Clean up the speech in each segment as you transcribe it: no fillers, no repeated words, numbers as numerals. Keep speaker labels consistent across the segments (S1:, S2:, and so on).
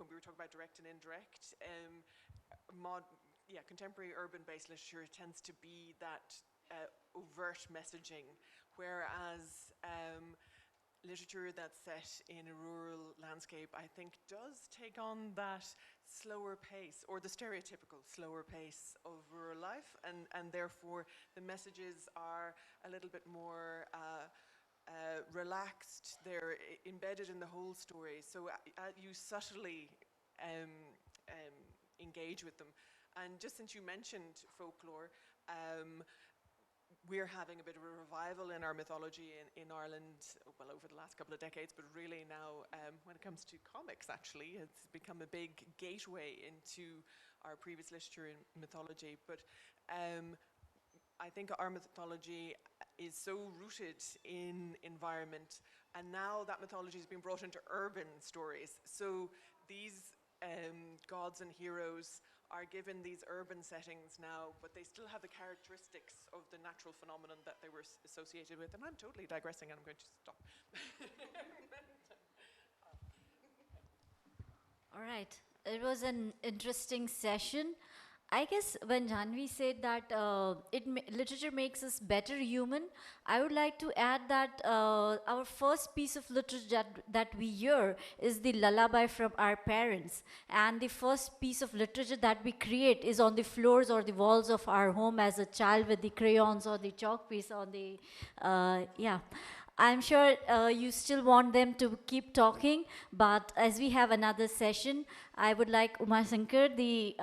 S1: when we were talking about direct and indirect, contemporary urban-based literature tends to be that overt messaging, whereas literature that's set in a rural landscape, I think, does take on that slower pace, or the stereotypical slower pace of rural life, and therefore the messages are a little bit more relaxed. They're embedded in the whole story, so you subtly engage with them. And just since you mentioned folklore, we're having a bit of a revival in our mythology in Ireland, well, over the last couple of decades, but really now, when it comes to comics, actually, it's become a big gateway into our previous literature in mythology. But I think our mythology is so rooted in environment, and now that mythology has been brought into urban stories. So these gods and heroes are given these urban settings now, but they still have the characteristics of the natural phenomenon that they were associated with. And I'm totally digressing, and I'm going to stop.
S2: All right. It was an interesting session. I guess when Janvi said that literature makes us better human, I would like to add that our first piece of literature that we hear is the lullaby from our parents. And the first piece of literature that we create is on the floors or the walls of our home as a child with the crayons or the chalk piece on the, I'm sure you still want them to keep talking, but as we have another session, I would like Uma Shankar, the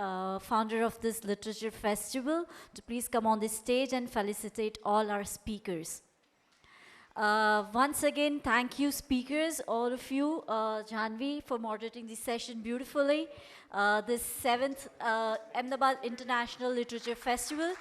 S2: founder of this literature festival, to please come on the stage and felicitate all our speakers. Once again, thank you speakers, all of you, Janvi, for moderating this session beautifully. This 7th Ahmedabad International Literature Festival.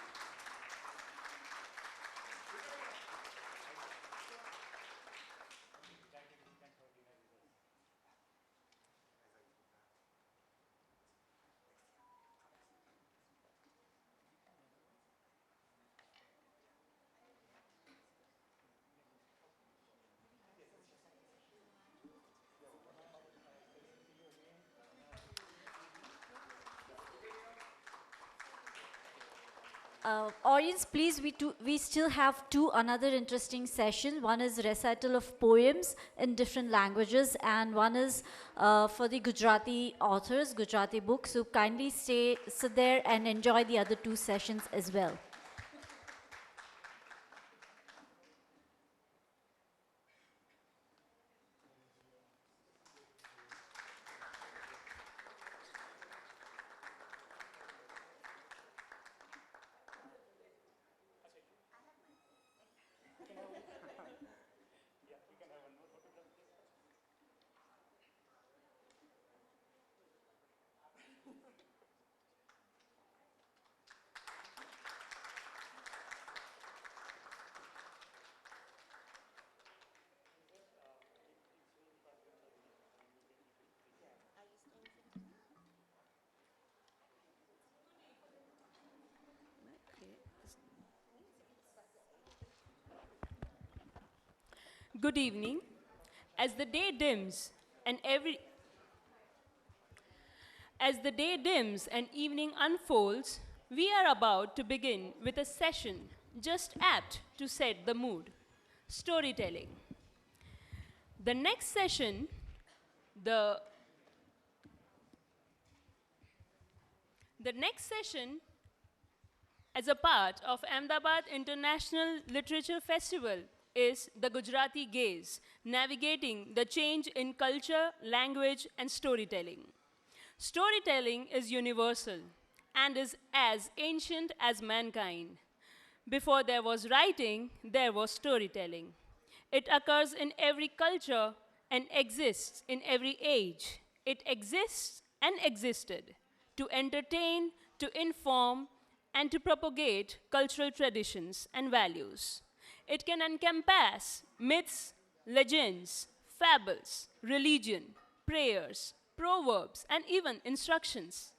S2: Audience, please, we still have another interesting sessions. One is recital of poems in different languages, and one is for the Gujarati authors, Gujarati books. So kindly sit there and enjoy the other 2 sessions as well.
S3: Good evening. As the day dims and evening unfolds, we are about to begin with a session just apt to set the mood: storytelling. The next session, as a part of Ahmedabad International Literature Festival, is the Gujarati Gaze, navigating the change in culture, language, and storytelling. Storytelling is universal and is as ancient as mankind. Before there was writing, there was storytelling. It occurs in every culture and exists in every age. It exists and existed to entertain, to inform, and to propagate cultural traditions and values. It can encompass myths, legends, fables, religion, prayers, proverbs, and even instructions.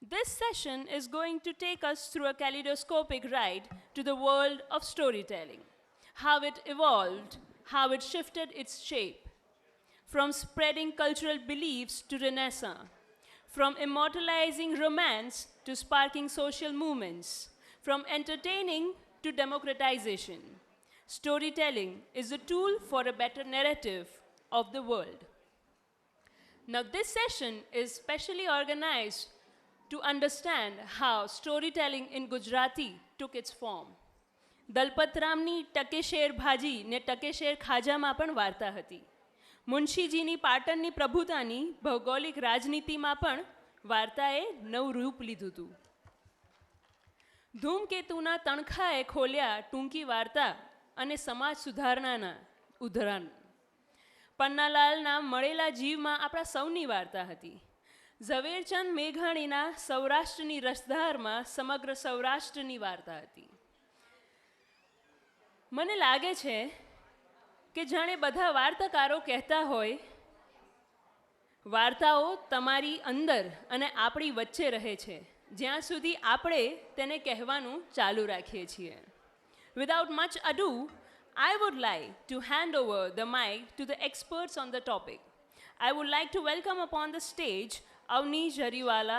S3: This session is going to take us through a kaleidoscopic ride to the world of storytelling, how it evolved, how it shifted its shape, from spreading cultural beliefs to Renaissance, from immortalizing romance to sparking social movements, from entertaining to democratization. Storytelling is a tool for a better narrative of the world. Now, this session is specially organized to understand how storytelling in Gujarati took its form. દલપતરામની ટકેશેર ભાજી ને ટકેશેર ખાજામાં પણ વાર્તા હતી. મુનશીજીની પાટણની પ્રભુતાની ભૌગોલિક રાજનીતિમાં પણ વાર્તાએ નવું રૂપ લીધું હતું. ધૂમકેતુના તણખાએ ખોલ્યા ટૂંકી વાર્તા અને સમાજ સુધારણાના ઉદાહરણ. પન્નાલાલના મળેલા જીવમાં આપણા સૌની વાર્તા હતી. ઝવેરચંદ મેઘાણીના સૌરાષ્ટ્રની રસધારમાં સમગ્ર સૌરાષ્ટ્રની વાર્તા હતી. મને લાગે છે કે જાણે બધા વાર્તાકારો કહેતા હોય, વાર્તાઓ તમારી અંદર અને આપણી વચ્ચે રહે છે જ્યાં સુધી આપણે તેને કહેવાનું ચાલુ રાખીએ છીએ. Without much ado, I would like to hand over the mic to the experts on the topic. I would like to welcome upon the stage Avni Jariwala,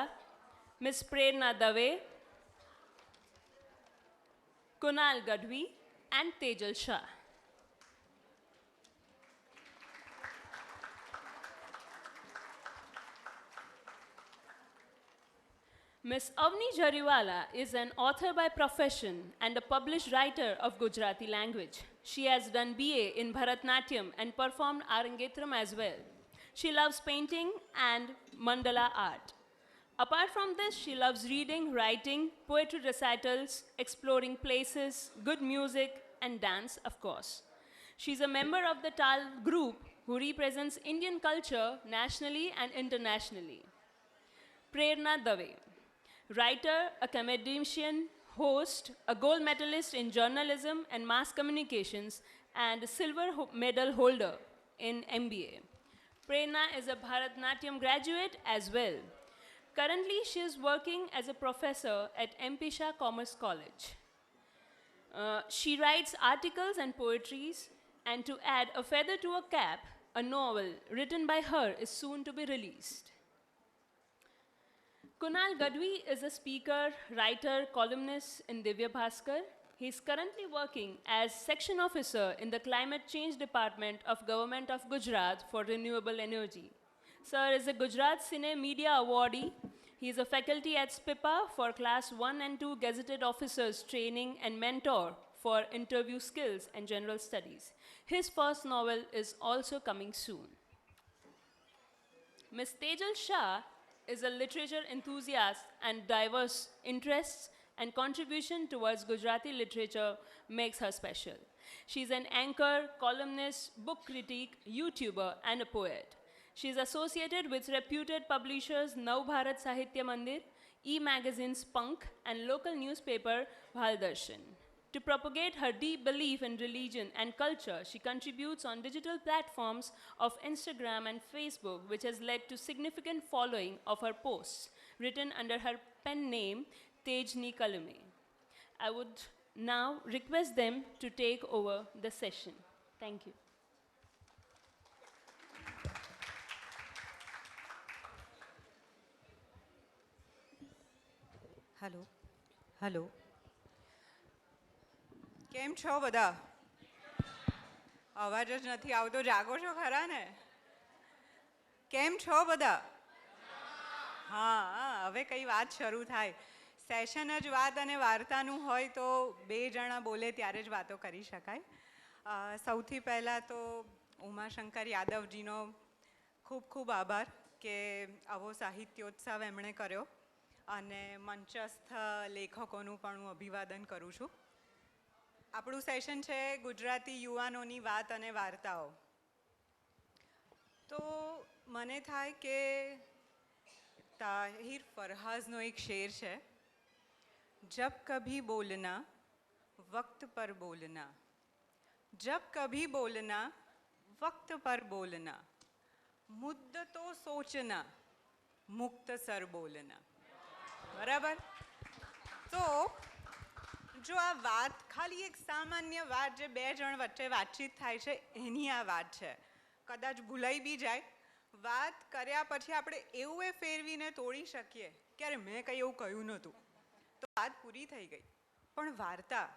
S3: Ms. Prerna Dave, Kunal Gadhvi, and Tejal Shah. Ms. Avni Jariwala is an author by profession and a published writer of Gujarati language. She has done BA in Bharatnatyam and performed Arangetram as well. She loves painting and mandala art. Apart from this, she loves reading, writing, poetry recitals, exploring places, good music, and dance, of course. She's a member of the TAL group who represents Indian culture nationally and internationally. Prerna Dave, writer, academician, host, a gold medalist in journalism and mass communications, and a silver medal holder in MBA. Prerna is a Bharatnatyam graduate as well. Currently, she is working as a professor at MP Shah Commerce College. She writes articles and poetries, and to add a feather to a cap, a novel written by her is soon to be released. Kunal Gadhvi is a speaker, writer, columnist in Divya Bhaskar. He is currently working as section officer in the Climate Change Department of Government of Gujarat for Renewable Energy. Sir is a Gujarat Cine Media Awardee. He is a faculty at SPIPA for Class 1 and 2 Gazetted Officers Training and mentor for interview skills and general studies. His first novel is also coming soon. Ms. Tejal Shah is a literature enthusiast, and diverse interests and contribution towards Gujarati literature makes her special. She's an anchor, columnist, book critic, YouTuber, and a poet. She's associated with reputed publishers Nav Bharat Sahitya Mandir, e-magazine Spunk, and local newspaper Bhaldarshan. To propagate her deep belief in religion and culture, she contributes on digital platforms of Instagram and Facebook, which has led to significant following of her posts, written under her pen name, Tejni Kalume. I would now request them to take over the session. Thank you.
S4: Hello. Hello. કેમ છો બધા? અવાજ જ નથી આવતો, જાગો છો ખરા ને? કેમ છો બધા? હા, હવે કઈ વાત શરૂ થાય. સેશન જ વાત અને વાર્તાનું હોય તો બે જણા બોલે ત્યારે જ વાતો કરી શકાય. સૌથી પહેલાં તો ઉમાશંકર યાદવજીનો ખૂબ ખૂબ આભાર કે આવો સાહિત્યોત્સવ એમણે કર્યો, અને મંચસ્થ લેખકોનું પણ હું અભિવાદન કરું છું. આપણું સેશન છે ગુજરાતી યુવાનોની વાત અને વાર્તાઓ. તો મને થાય કે તાહિર ફરહાઝનો એક શેર છે, જબ કભી બોલના વક્ત પર બોલના, જબ કભી બોલના વક્ત પર બોલના, મુદ્દતો સોચના મુક્તસર બોલના. બરાબર? તો જો આ વાત ખાલી એક સામાન્ય વાત જે બે જણ વચ્ચે વાતચીત થાય છે એની આ વાત છે, કદાચ ભૂલાઈ બી જાય. વાત કર્યા પછી આપણે એવું એ ફેરવીને તોડી શકીએ કે અરે મેં કંઈ એવું કહ્યું નહોતું, તો વાત પૂરી થઈ ગઈ. પણ વાર્તા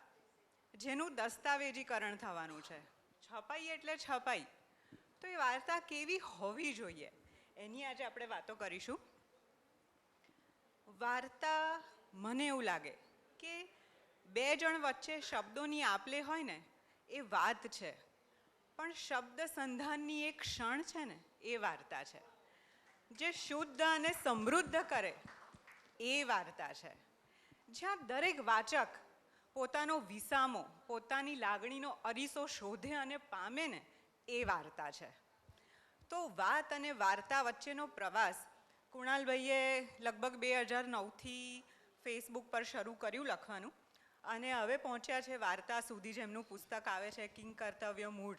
S4: જેનું દસ્તાવેજીકરણ થવાનું છે, છપાઈ એટલે છપાઈ, તો એ વાર્તા કેવી હોવી જોઈએ એની આજે આપણે વાતો કરીશું. વાર્તા મને એવું લાગે કે બે જણ વચ્ચે શબ્દોની આપ-લે હોય ને એ વાત છે, પણ શબ્દ સંધાનની એક ક્ષણ છે ને એ વાર્તા છે. જે શુદ્ધ અને સમૃદ્ધ કરે એ વાર્તા છે. જ્યાં દરેક વાચક પોતાનો વિસામો, પોતાની લાગણીનો અરીસો શોધે અને પામે ને એ વાર્તા છે. તો વાત અને વાર્તા વચ્ચેનો પ્રવાસ કુણાલભાઈએ લગભગ 2009થી ફેસબુક પર શરૂ કર્યું લખવાનું, અને હવે પહોંચ્યા છે વાર્તા સુધી, જેમનું પુસ્તક આવે છે કિંગ કર્તવ્ય મૂળ.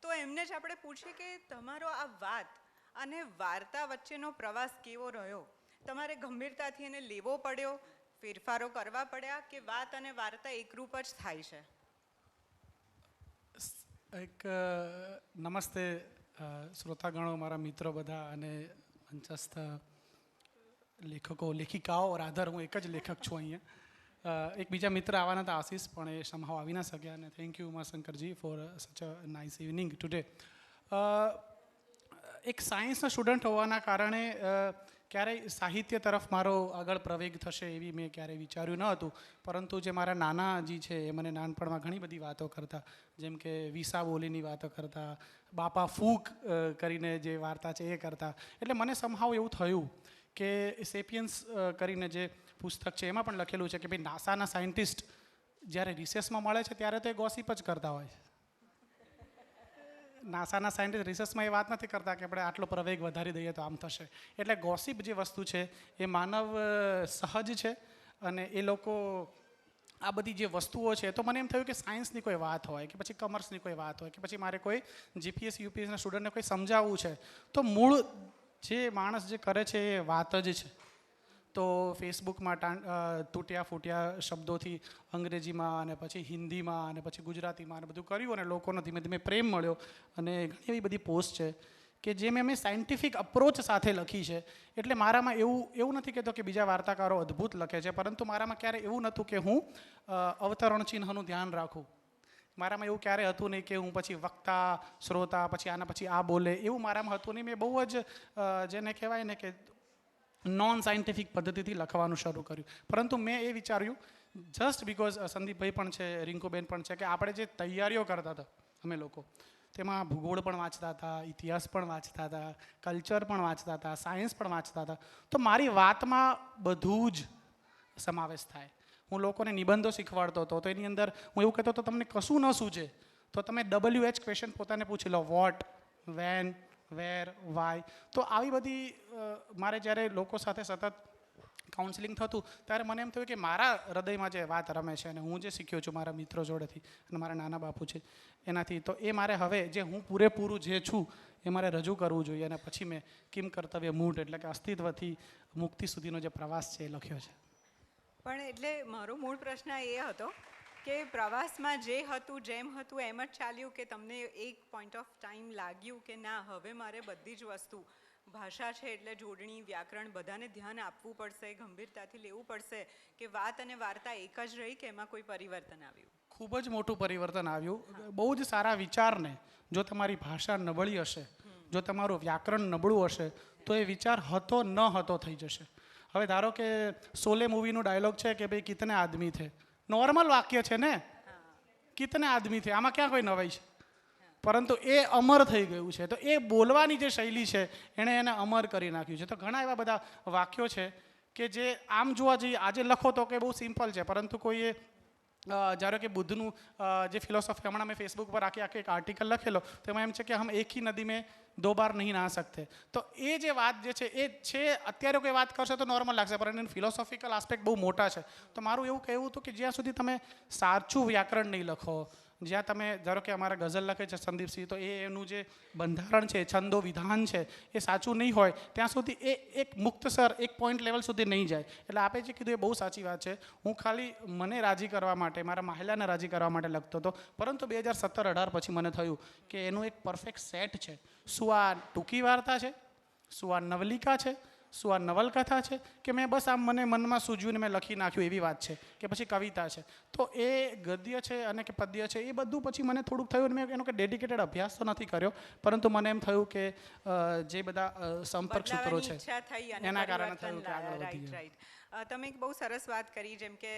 S4: તો એમને જ આપણે પૂછીએ કે તમારો આ વાત અને વાર્તા વચ્ચેનો પ્રવાસ કેવો રહ્યો? તમારે ગંભીરતાથી એને લેવો પડ્યો, ફેરફારો કરવા પડ્યા, કે વાત અને વાર્તા એકરૂપ જ થાય છે?
S5: એક નમસ્તે શ્રોતાગણો, મારા મિત્રો બધા, અને મંચસ્થ લેખકો, લેખિકાઓ. રાધર, હું એક જ લેખક છું અહીંયા. એક બીજા મિત્ર આવવાના હતા, આશીષ, પણ એ સમહાવ આવી ના શક્યા. અને થેન્ક યુ ઉમાશંકરજી ફોર સચ અ નાઇસ ઇવનિંગ ટુડે. એક સાયન્સના સ્ટુડન્ટ હોવાના કારણે ક્યારેય સાહિત્ય તરફ મારો આગળ પ્રવેગ થશે એવી મેં ક્યારેય વિચાર્યું ન હતું. પરંતુ જે મારા નાનાજી છે એ મને નાનપણમાં ઘણી બધી વાતો કરતા, જેમ કે વિસા બોલીની વાતો કરતા, બાપા ફૂક કરીને જે વાર્તા છે એ કરતા. એટલે મને સમહાવ એવું થયું કે સેપિયન્સ કરીને જે પુસ્તક છે એમાં પણ લખેલું છે કે ભાઈ નાસાના સાયન્ટિસ્ટ જ્યારે રિસેસમાં મળે છે ત્યારે તો એ ગોસિપ જ કરતા હોય છે. નાસાના સાયન્ટિસ્ટ રિસર્ચમાં એ વાત નથી કરતા કે આપણે આટલો પ્રવેગ વધારી દઈએ તો આમ થશે. એટલે ગોસિપ જે વસ્તુ છે એ માનવ સહજ છે, અને એ લોકો આ બધી જે વસ્તુઓ છે, તો મને એમ થયું કે સાયન્સની કોઈ વાત હોય કે પછી કોમર્સની કોઈ વાત હોય કે પછી મારે કોઈ જીપીએસ યુપીએસના સ્ટુડન્ટને કોઈ સમજાવવું છે, તો મૂળ જે માણસ જે કરે છે એ વાત જ છે. તો ફેસબુકમાં તૂટ્યા ફૂટ્યા શબ્દોથી અંગ્રેજીમાં અને પછી હિન્દીમાં અને પછી ગુજરાતીમાં અને બધું કર્યું, અને લોકોનો ધીમે ધીમે પ્રેમ મળ્યો. અને ઘણી એવી બધી પોસ્ટ છે કે જે મેં સાયન્ટિફિક અપ્રોચ સાથે લખી છે. એટલે મારામાં એવું નથી કહેતો કે બીજા વાર્તાકારો અદ્ભુત લખે છે, પરંતુ મારામાં ક્યારે એવું નહોતું કે હું અવતરણ ચિહ્નનું ધ્યાન રાખું. મારામાં એવું ક્યારે હતું નહીં કે હું પછી વક્તા, શ્રોતા, પછી આના પછી આ બોલે, એવું મારામાં હતું નહીં. મેં બહુ જ જેને કહેવાય ને કે નોન સાયન્ટિફિક પદ્ધતિથી લખવાનું શરૂ કર્યું. પરંતુ મેં એ વિચાર્યું, જસ્ટ બિકોઝ સંદીપભાઈ પણ છે, રિંકુબેન પણ છે, કે આપણે જે તૈયારીઓ કરતા હતા અમે લોકો, તેમાં ભૂગોળ પણ વાંચતા હતા, ઇતિહાસ પણ વાંચતા હતા, કલ્ચર પણ વાંચતા હતા, સાયન્સ પણ વાંચતા હતા. તો મારી વાતમાં બધું જ સમાવેશ થાય. હું લોકોને નિબંધો શીખવાડતો હતો, તો એની અંદર હું એવું કહેતો હતો તમને કશું ન સૂચે તો તમે WH ક્વેશ્ચન પોતાને પૂછી લો, વોટ, વેન, વેર, વાય. તો આવી બધી મારે જ્યારે લોકો સાથે સતત કાઉન્સિલિંગ થતું ત્યારે મને એમ થયું કે મારા હૃદયમાં જે વાત રમે છે અને હું જે શીખ્યો છું મારા મિત્રો જોડેથી અને મારા નાના બાપુ છે એનાથી, તો એ મારે હવે જે હું પૂરેપૂરું જે છું એ મારે રજૂ કરવું જોઈએ. અને પછી મેં કિમ કર્તવ્ય મૂઢ એટલે કે અસ્તિત્વથી મુક્તિ સુધીનો જે પ્રવાસ છે એ લખ્યો છે.
S4: પણ એટલે મારો મૂળ પ્રશ્ન એ હતો કે પ્રવાસમાં જે હતું જેમ હતું એમ જ ચાલ્યું, કે તમને એક પોઈન્ટ ઓફ ટાઈમ લાગ્યું કે ના, હવે મારે બધી જ વસ્તુ, ભાષા છે એટલે જોડણી, વ્યાકરણ, બધાને ધ્યાન આપવું પડશે, ગંભીરતાથી લેવું પડશે, કે વાત અને વાર્તા એક જ રહી, કે એમાં કોઈ પરિવર્તન આવ્યું?
S5: ખૂબ જ મોટું પરિવર્તન આવ્યું. બહુ જ સારા વિચારને જો તમારી ભાષા નબળી હશે, જો તમારું વ્યાકરણ નબળું હશે, તો એ વિચાર હતો ન હતો થઈ જશે. હવે ધારો કે શોલે મૂવીનું ડાયલોગ છે કે ભાઈ કિતને આદમી થે, નોર્મલ વાક્ય છે ને, કિતને આદમી થે, આમાં ક્યાં કોઈ નવાઈ છે? પરંતુ એ અમર થઈ ગયું છે. તો એ બોલવાની જે શૈલી છે એણે એને અમર કરી નાખ્યું છે. તો ઘણા એવા બધા વાક્યો છે કે જે આમ જોવા જઈએ આજે લખો તો કે બહુ સિમ્પલ છે, પરંતુ કોઈએ ધારો કે બુદ્ધનું જે ફિલોસોફી, હમણાં મેં ફેસબુક પર આખી એક આર્ટિકલ લખેલો, તો એમાં એમ છે કે હમ એક ही નદી में 2 बार नहीं नहा सकते. તો એ જે વાત જે છે એ છે, અત્યારે કોઈ વાત કરશે તો નોર્મલ લાગશે, પરંતુ એનું ફિલોસોફિકલ આસ્પેક્ટ બહુ મોટા છે. તો મારું એવું કહેવું હતું કે જ્યાં સુધી તમે સાચું વ્યાકરણ નહીં લખો, જ્યાં તમે ધારો કે અમારા ગઝલ લખે છે સંદીપસિંહ, તો એનું જે બંધારણ છે, છંદો વિધાન છે, એ સાચું નહીં હોય ત્યાં સુધી એ એક મુક્તસર એક પોઈન્ટ લેવલ સુધી નહીં જાય. એટલે આપે જે કીધું એ બહુ સાચી વાત છે. હું ખાલી મને રાજી કરવા માટે, મારા મહિલાને રાજી કરવા માટે લખતો હતો, પરંતુ 2017-18 પછી મને થયું કે એનું એક પરફેક્ટ સેટ છે. શું આ ટૂંકી વાર્તા છે, શું આ નવલિકા છે, શું આ નવલકથા છે, કે મેં બસ આમ મને મનમાં સૂઝ્યું મેં લખી નાખ્યું એવી વાત છે, કે પછી કવિતા છે. તો એ ગદ્ય છે અને કે પદ્ય છે, એ બધું પછી મને થોડુંક થયું. મેં એનો કે ડેડિકેટેડ અભ્યાસ તો નથી કર્યો, પરંતુ મને એમ થયું કે જે બધા સંપર્ક સૂત્રો છે
S4: ઈચ્છા થઈ અને
S5: એના કારણે
S4: પરિવર્તન
S5: થયું કે આગળ
S4: લાયા.
S5: વધીએ.
S4: રાઈટ. તમે એક બહુ સરસ વાત કરી, જેમ કે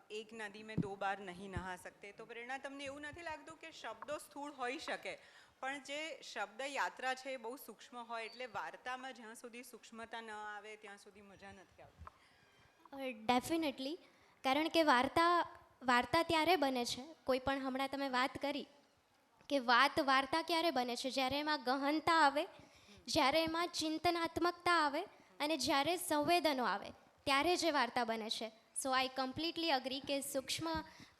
S4: એક નદી મેં 2 બાર નહીં નહા सकते. તો પ્રેરણા, તમને એવું નથી લાગતું કે શબ્દો સ્થૂળ હોઈ શકે, પણ જે શબ્દ યાત્રા છે એ બહુ સૂક્ષ્મ હોય, એટલે વાર્તામાં જ્યાં સુધી સૂક્ષ્મતા ન આવે ત્યાં સુધી મજા નથી આવતી?
S6: ડેફિનેટલી. કારણ કે વાર્તા ત્યારે બને છે, કોઈ પણ હમણાં તમે વાત કરી કે વાર્તા ક્યારે બને છે, જ્યારે એમાં ગહનતા આવે, જ્યારે એમાં ચિંતનાત્મકતા આવે અને જ્યારે સંવેદનો આવે, ત્યારે જે વાર્તા બને છે. સો આઈ કમ્પ્લીટલી અગ્રી કે સૂક્ષ્મ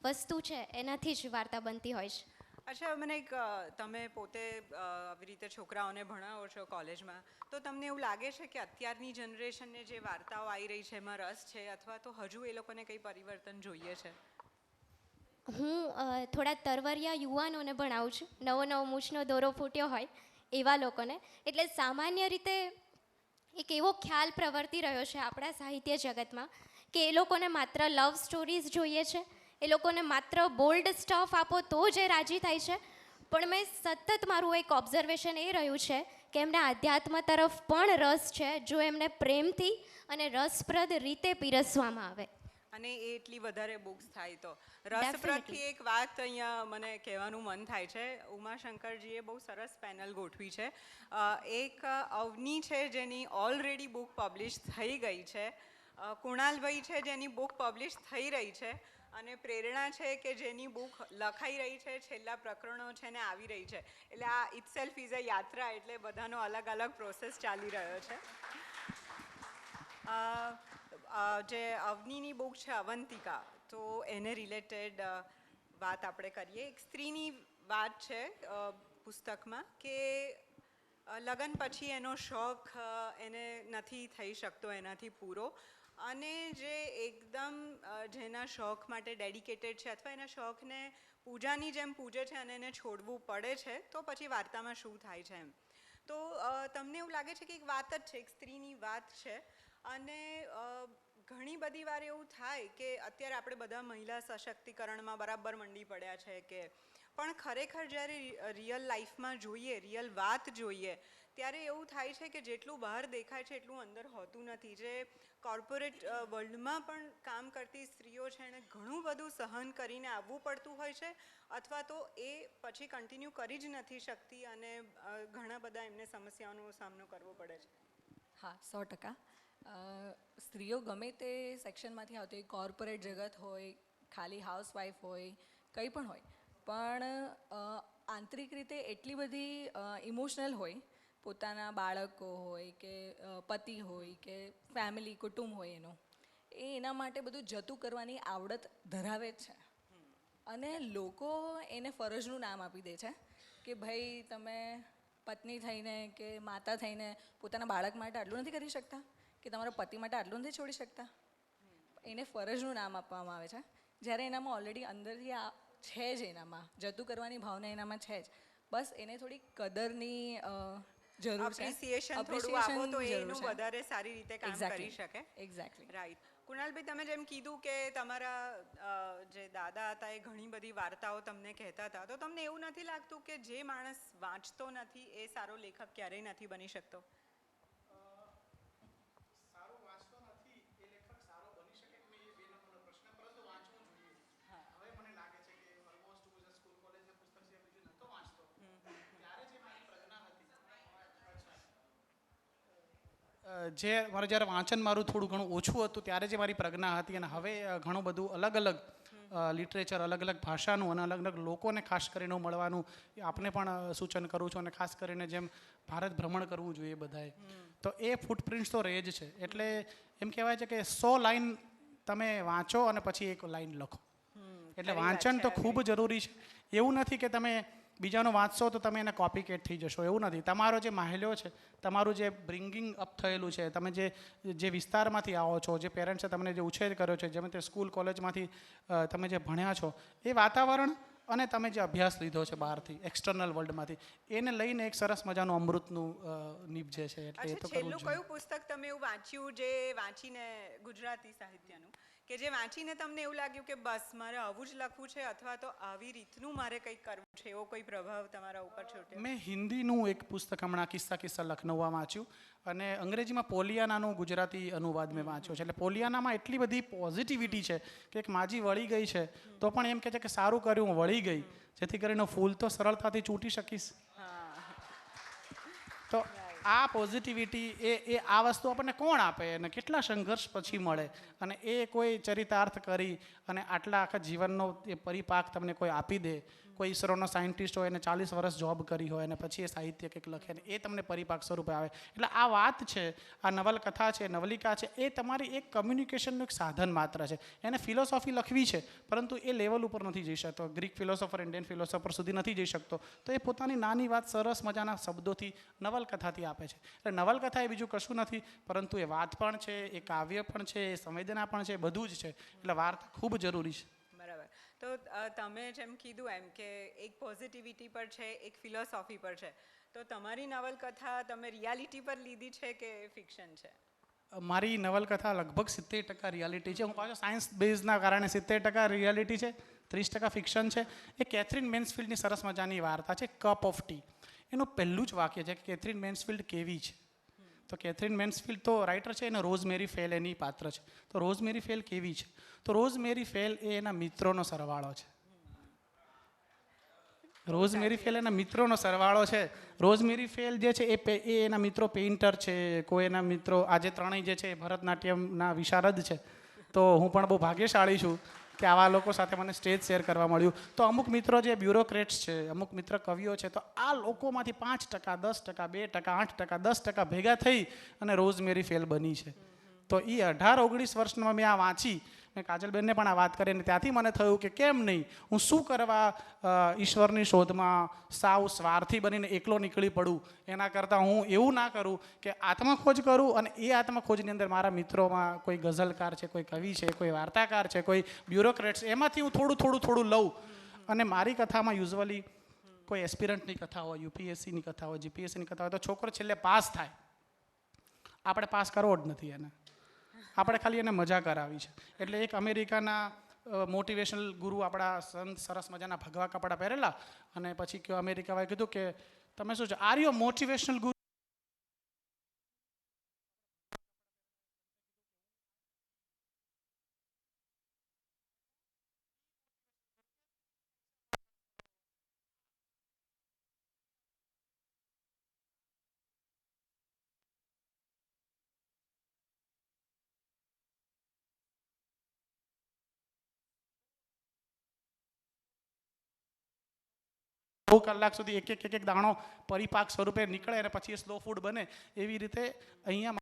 S6: વસ્તુ છે એનાથી જ વાર્તા બનતી હોય છે.
S4: અચ્છા, મને એક, તમે પોતે આવી રીતે છોકરાઓને ભણાવો છો કોલેજમાં, તો તમને એવું લાગે છે કે અત્યારની જનરેશનને જે વાર્તાઓ આવી રહી છે એમાં રસ છે, અથવા તો હજુ એ લોકોને કંઈ પરિવર્તન જોઈએ છે?
S6: હું થોડા તરવરિયા યુવાનોને ભણાવું છું, નવો મૂછનો દોરો ફૂટ્યો હોય એવા લોકોને. એટલે સામાન્ય રીતે એક એવો ખ્યાલ પ્રવર્તી રહ્યો છે આપણા સાહિત્ય જગતમાં કે એ લોકોને માત્ર લવ સ્ટોરીઝ જોઈએ છે, એ લોકોને માત્ર બોલ્ડ સ્ટફ આપો તો જ એ રાજી થાય છે. પણ મેં સતત, મારું એક ઓબ્ઝર્વેશન એ રહ્યું છે કે એમને આધ્યાત્મ તરફ પણ રસ છે, જો એમને પ્રેમથી અને રસપ્રદ રીતે પીરસવામાં આવે.
S4: અને એ એટલી વધારે બુક્સ થાય તો રસપ્રદથી એક વાત અહીંયા મને કહેવાનું મન થાય છે. ઉમાશંકરજીએ બહુ સરસ પેનલ ગોઠવી છે. એક અવની છે જેની ઓલરેડી બુક પબ્લિશ થઈ ગઈ છે, કુણાલભાઈ છે જેની બુક પબ્લિશ થઈ રહી છે, અને પ્રેરણા છે કે જેની બુક લખાઈ રહી છે, છેલ્લા પ્રકરણો છે ને આવી રહી છે. એટલે આ ઇટસેલ્ફ ઇઝ અ યાત્રા, એટલે બધાનો અલગ અલગ પ્રોસેસ ચાલી રહ્યો છે. જે અવનીની બુક છે અવંતિકા, તો એને રિલેટેડ વાત આપણે કરીએ. એક સ્ત્રીની વાત છે પુસ્તકમાં કે લગ્ન પછી એનો શોખ એને નથી થઈ શકતો એનાથી પૂરો, અને જે એકદમ જેના શોખ માટે ડેડિકેટેડ છે અથવા એના શોખને પૂજાની જેમ પૂજે છે અને એને છોડવું પડે છે, તો પછી વાર્તામાં શું થાય છે એમ. તો તમને એવું લાગે છે કે એક વાત જ છે, એક સ્ત્રીની વાત છે, અને ઘણી બધી વાર એવું થાય કે અત્યારે આપણે બધા મહિલા સશક્તિકરણમાં બરાબર મંડી પડ્યા છે, કે પણ ખરેખર જ્યારે રિયલ લાઈફમાં જોઈએ, રિયલ વાત જોઈએ, ત્યારે એવું થાય છે કે જેટલું બહાર દેખાય છે એટલું અંદર હોતું નથી. જે કોર્પોરેટ વર્લ્ડમાં પણ કામ કરતી સ્ત્રીઓ છે એને ઘણું બધું સહન કરીને આવવું પડતું હોય છે, અથવા તો એ પછી કન્ટિન્યુ કરી જ નથી શકતી અને ઘણા બધા એમને સમસ્યાઓનો સામનો કરવો પડે છે.
S7: હા, 100%. સ્ત્રીઓ ગમે તે સેક્શનમાંથી આવતી હોય, કોર્પોરેટ જગત હોય, ખાલી હાઉસવાઈફ હોય, કંઈ પણ હોય, પણ આંતરિક રીતે એટલી બધી ઇમોશનલ હોય, પોતાના બાળકો હોય કે પતિ હોય કે ફેમિલી કુટુંબ હોય એનું, એના માટે બધું જતું કરવાની આવડત ધરાવે જ છે. અને લોકો એને ફરજનું નામ આપી દે છે કે ભાઈ તમે પત્ની થઈને કે માતા થઈને પોતાના બાળક માટે આટલું નથી કરી શકતા, કે તમારા પતિ માટે આટલું નથી છોડી શકતા. એને ફરજનું નામ આપવામાં આવે છે, જ્યારે એનામાં ઓલરેડી અંદરથી આ છે જ, એનામાં જતું કરવાની ભાવના એનામાં છે જ. બસ એને થોડી કદરની જરૂર છે,
S4: એપ્રિસિએશન થોડું આપો તો એનું વધારે સારી રીતે કામ કરી શકે.
S7: એક્ઝેક્ટલી.
S4: રાઈટ. કુણાલભાઈ, તમે જેમ કીધું કે તમારા જે દાદા હતા એ ઘણી બધી વાર્તાઓ તમને કહેતા હતા, તો તમને એવું નથી લાગતું કે જે માણસ વાંચતો નથી એ સારો લેખક ક્યારેય નથી બની શકતો?
S5: જે મારું જ્યારે વાંચન મારું થોડું ઘણું ઓછું હતું ત્યારે જે મારી પ્રજ્ઞા હતી, અને હવે ઘણું બધું અલગ અલગ લિટરેચર, અલગ અલગ ભાષાનું અને અલગ અલગ લોકોને ખાસ કરીને મળવાનું એ આપને પણ સૂચન કરું છું. અને ખાસ કરીને જેમ ભારત ભ્રમણ કરવું જોઈએ બધાએ, તો એ ફૂટપ્રિન્ટ્સ તો રહે જ છે. એટલે એમ કહેવાય છે કે 100 લાઈન તમે વાંચો અને પછી એક લાઈન લખો. એટલે
S4: ખરી વાત
S5: વાંચન
S4: છે,
S5: તો ખૂબ
S4: agree.
S5: જરૂરી છે. એવું નથી કે તમે બીજાનું વાંચશો તો તમે એને કોપી કેટ થઈ જશો, એવું નથી. તમારો જે માહેલો છે, તમારું જે બ્રિંગિંગ અપ થયેલું છે, તમે જે વિસ્તારમાંથી આવો છો, જે પેરેન્ટ્સે તમને જે ઉછેર કર્યો છે, જેમ તે સ્કૂલ કોલેજમાંથી તમે જે ભણ્યા છો, એ વાતાવરણ અને તમે જે અભ્યાસ લીધો છે બહારથી એક્સટર્નલ વર્લ્ડમાંથી, એને લઈને એક સરસ મજાનું અમૃતનું નીપજે છે. એટલે એ
S4: અચ્છા,
S5: તો કરવું
S4: છેલ્લું
S5: જ જોઈએ.
S4: કયું પુસ્તક તમે એવું વાંચ્યું જે વાંચીને, ગુજરાતી સાહિત્યનું, કે જે વાંચીને તમને એવું લાગ્યું કે બસ મારે આવું જ લખવું છે, અથવા તો આવી રીતનું મારે કંઈક કરવું છે, એવો કોઈ પ્રભાવ તમારા ઉપર છૂટ્યો?
S5: મેં હિન્દીનું એક પુસ્તક હમણાં કિસ્સા લખનૌમાં વાંચ્યું, અને અંગ્રેજીમાં પોલિયાનાનું ગુજરાતી અનુવાદ મેં વાંચ્યો છે. એટલે પોલિયાનામાં એટલી બધી પોઝિટિવિટી છે કે એક માજી વળી ગઈ છે તો પણ એમ કહે છે કે સારું કર્યું હું વળી ગઈ, જેથી કરીને ફૂલ તો સરળતાથી ચૂંટી શકીશ. તો આ પોઝિટિવિટી એ આ વસ્તુ આપણને કોણ આપે અને કેટલા સંઘર્ષ પછી મળે, અને એ કોઈ ચરિતાર્થ કરી અને આટલા આખા જીવનનો એ પરિપાક તમને કોઈ આપી દે. કોઈ ઈસરોનો સાયન્ટિસ્ટ હોય અને 40 વર્ષ જોબ કરી હોય અને પછી એ સાહિત્ય કંઈક લખે ને એ તમને પરિપાક સ્વરૂપે આવે. એટલે આ વાત છે, આ નવલકથા છે, નવલિકા છે, એ તમારી એક કમ્યુનિકેશનનું એક સાધન માત્ર છે. એને ફિલોસોફી લખવી છે પરંતુ એ લેવલ ઉપર નથી જઈ શકતો, ગ્રીક ફિલોસોફર ઇન્ડિયન ફિલોસોફર સુધી નથી જઈ શકતો, તો એ પોતાની નાની વાત સરસ મજાના શબ્દોથી નવલકથાથી આપે છે. એટલે નવલકથા એ બીજું કશું નથી પરંતુ એ વાત પણ છે, એ કાવ્ય પણ છે, એ સંવેદના પણ છે, બધું જ છે. એટલે વાર્તા ખૂબ જરૂરી છે.
S4: બરાબર. તો તમે જેમ કીધું એમ કે એક પોઝિટિવિટી પર છે, એક ફિલોસોફી પર છે, તો તમારી નવલકથા તમે રિયાલિટી પર લીધી છે કે ફિક્શન છે?
S5: મારી નવલકથા લગભગ 70% રિયાલિટી છે. હું પાછો સાયન્સ બેઝના કારણે 70% રિયાલિટી છે, 30% ફિક્શન છે. એ કેથરીન મેન્સફિલ્ડની સરસ મજાની વાર્તા છે, કપ ઓફ ટી. એનું પહેલું જ વાક્ય છે કે કેથરીન મેન્સફિલ્ડ કેવી છે. તો કેથરીન મેન્સફિલ્ડ તો રાઇટર છે, એને રોઝમેરી ફેલ એની પાત્ર છે. તો રોઝમેરી ફેલ કેવી છે? તો રોઝમેરી ફેલ એ એના મિત્રોનો સરવાળો છે. રોઝમેરી ફેલ એના મિત્રોનો સરવાળો છે. રોઝમેરી ફેલ જે છે એ એના મિત્રો પેઇન્ટર છે, કોઈ એના મિત્રો આજે ત્રણેય જે છે એ ભરતનાટ્યમના વિશારદ છે. તો હું પણ બહુ ભાગ્યશાળી છું કે આવા લોકો સાથે મને સ્ટેજ શેર કરવા મળ્યું. તો અમુક મિત્રો જે બ્યુરોક્રેટ્સ છે, અમુક મિત્ર કવિઓ છે, તો આ લોકોમાંથી 5%, 10%, 2%, 8%, 10% ભેગા થઈ અને રોઝમેરી ફેલ બની છે. તો એ 18-19 વર્ષમાં મેં આ વાંચી, મેં કાજલબેનને પણ આ વાત કરી અને ત્યાંથી મને થયું કે કેમ નહીં, હું શું કરવા ઈશ્વરની શોધમાં સાવ સ્વાર્થી બનીને એકલો નીકળી પડું. એના કરતાં હું એવું ના કરું કે આત્મખોજ કરું અને એ આત્મખોજની અંદર મારા મિત્રોમાં કોઈ ગઝલકાર છે, કોઈ કવિ છે, કોઈ વાર્તાકાર છે, કોઈ બ્યુરોક્રેટ્સ, એમાંથી હું થોડું લઉં. અને મારી કથામાં યુઝવલી કોઈ એસ્પિરન્ટની કથા હોય, યુપીએસસીની કથા હોય, જીપીએસસીની કથા હોય, તો છોકરો છેલ્લે પાસ થાય. આપણે પાસ કરવો જ નથી એને, આપણે ખાલી એને મજા કરાવી છે. એટલે એક અમેરિકાના મોટિવેશનલ ગુરુ આપણા સંત સરસ મજાના ભગવા કપડાં પહેરેલા અને પછી અમેરિકાવાળાએ કીધું કે તમે શું છો, આર યુ મોટિવેશનલ ગુરુ? કલાક સુધી એક દાણો પરિપાક સ્વરૂપે નીકળે અને પછી એ સ્લો ફૂડ બને, એવી રીતે અહીંયા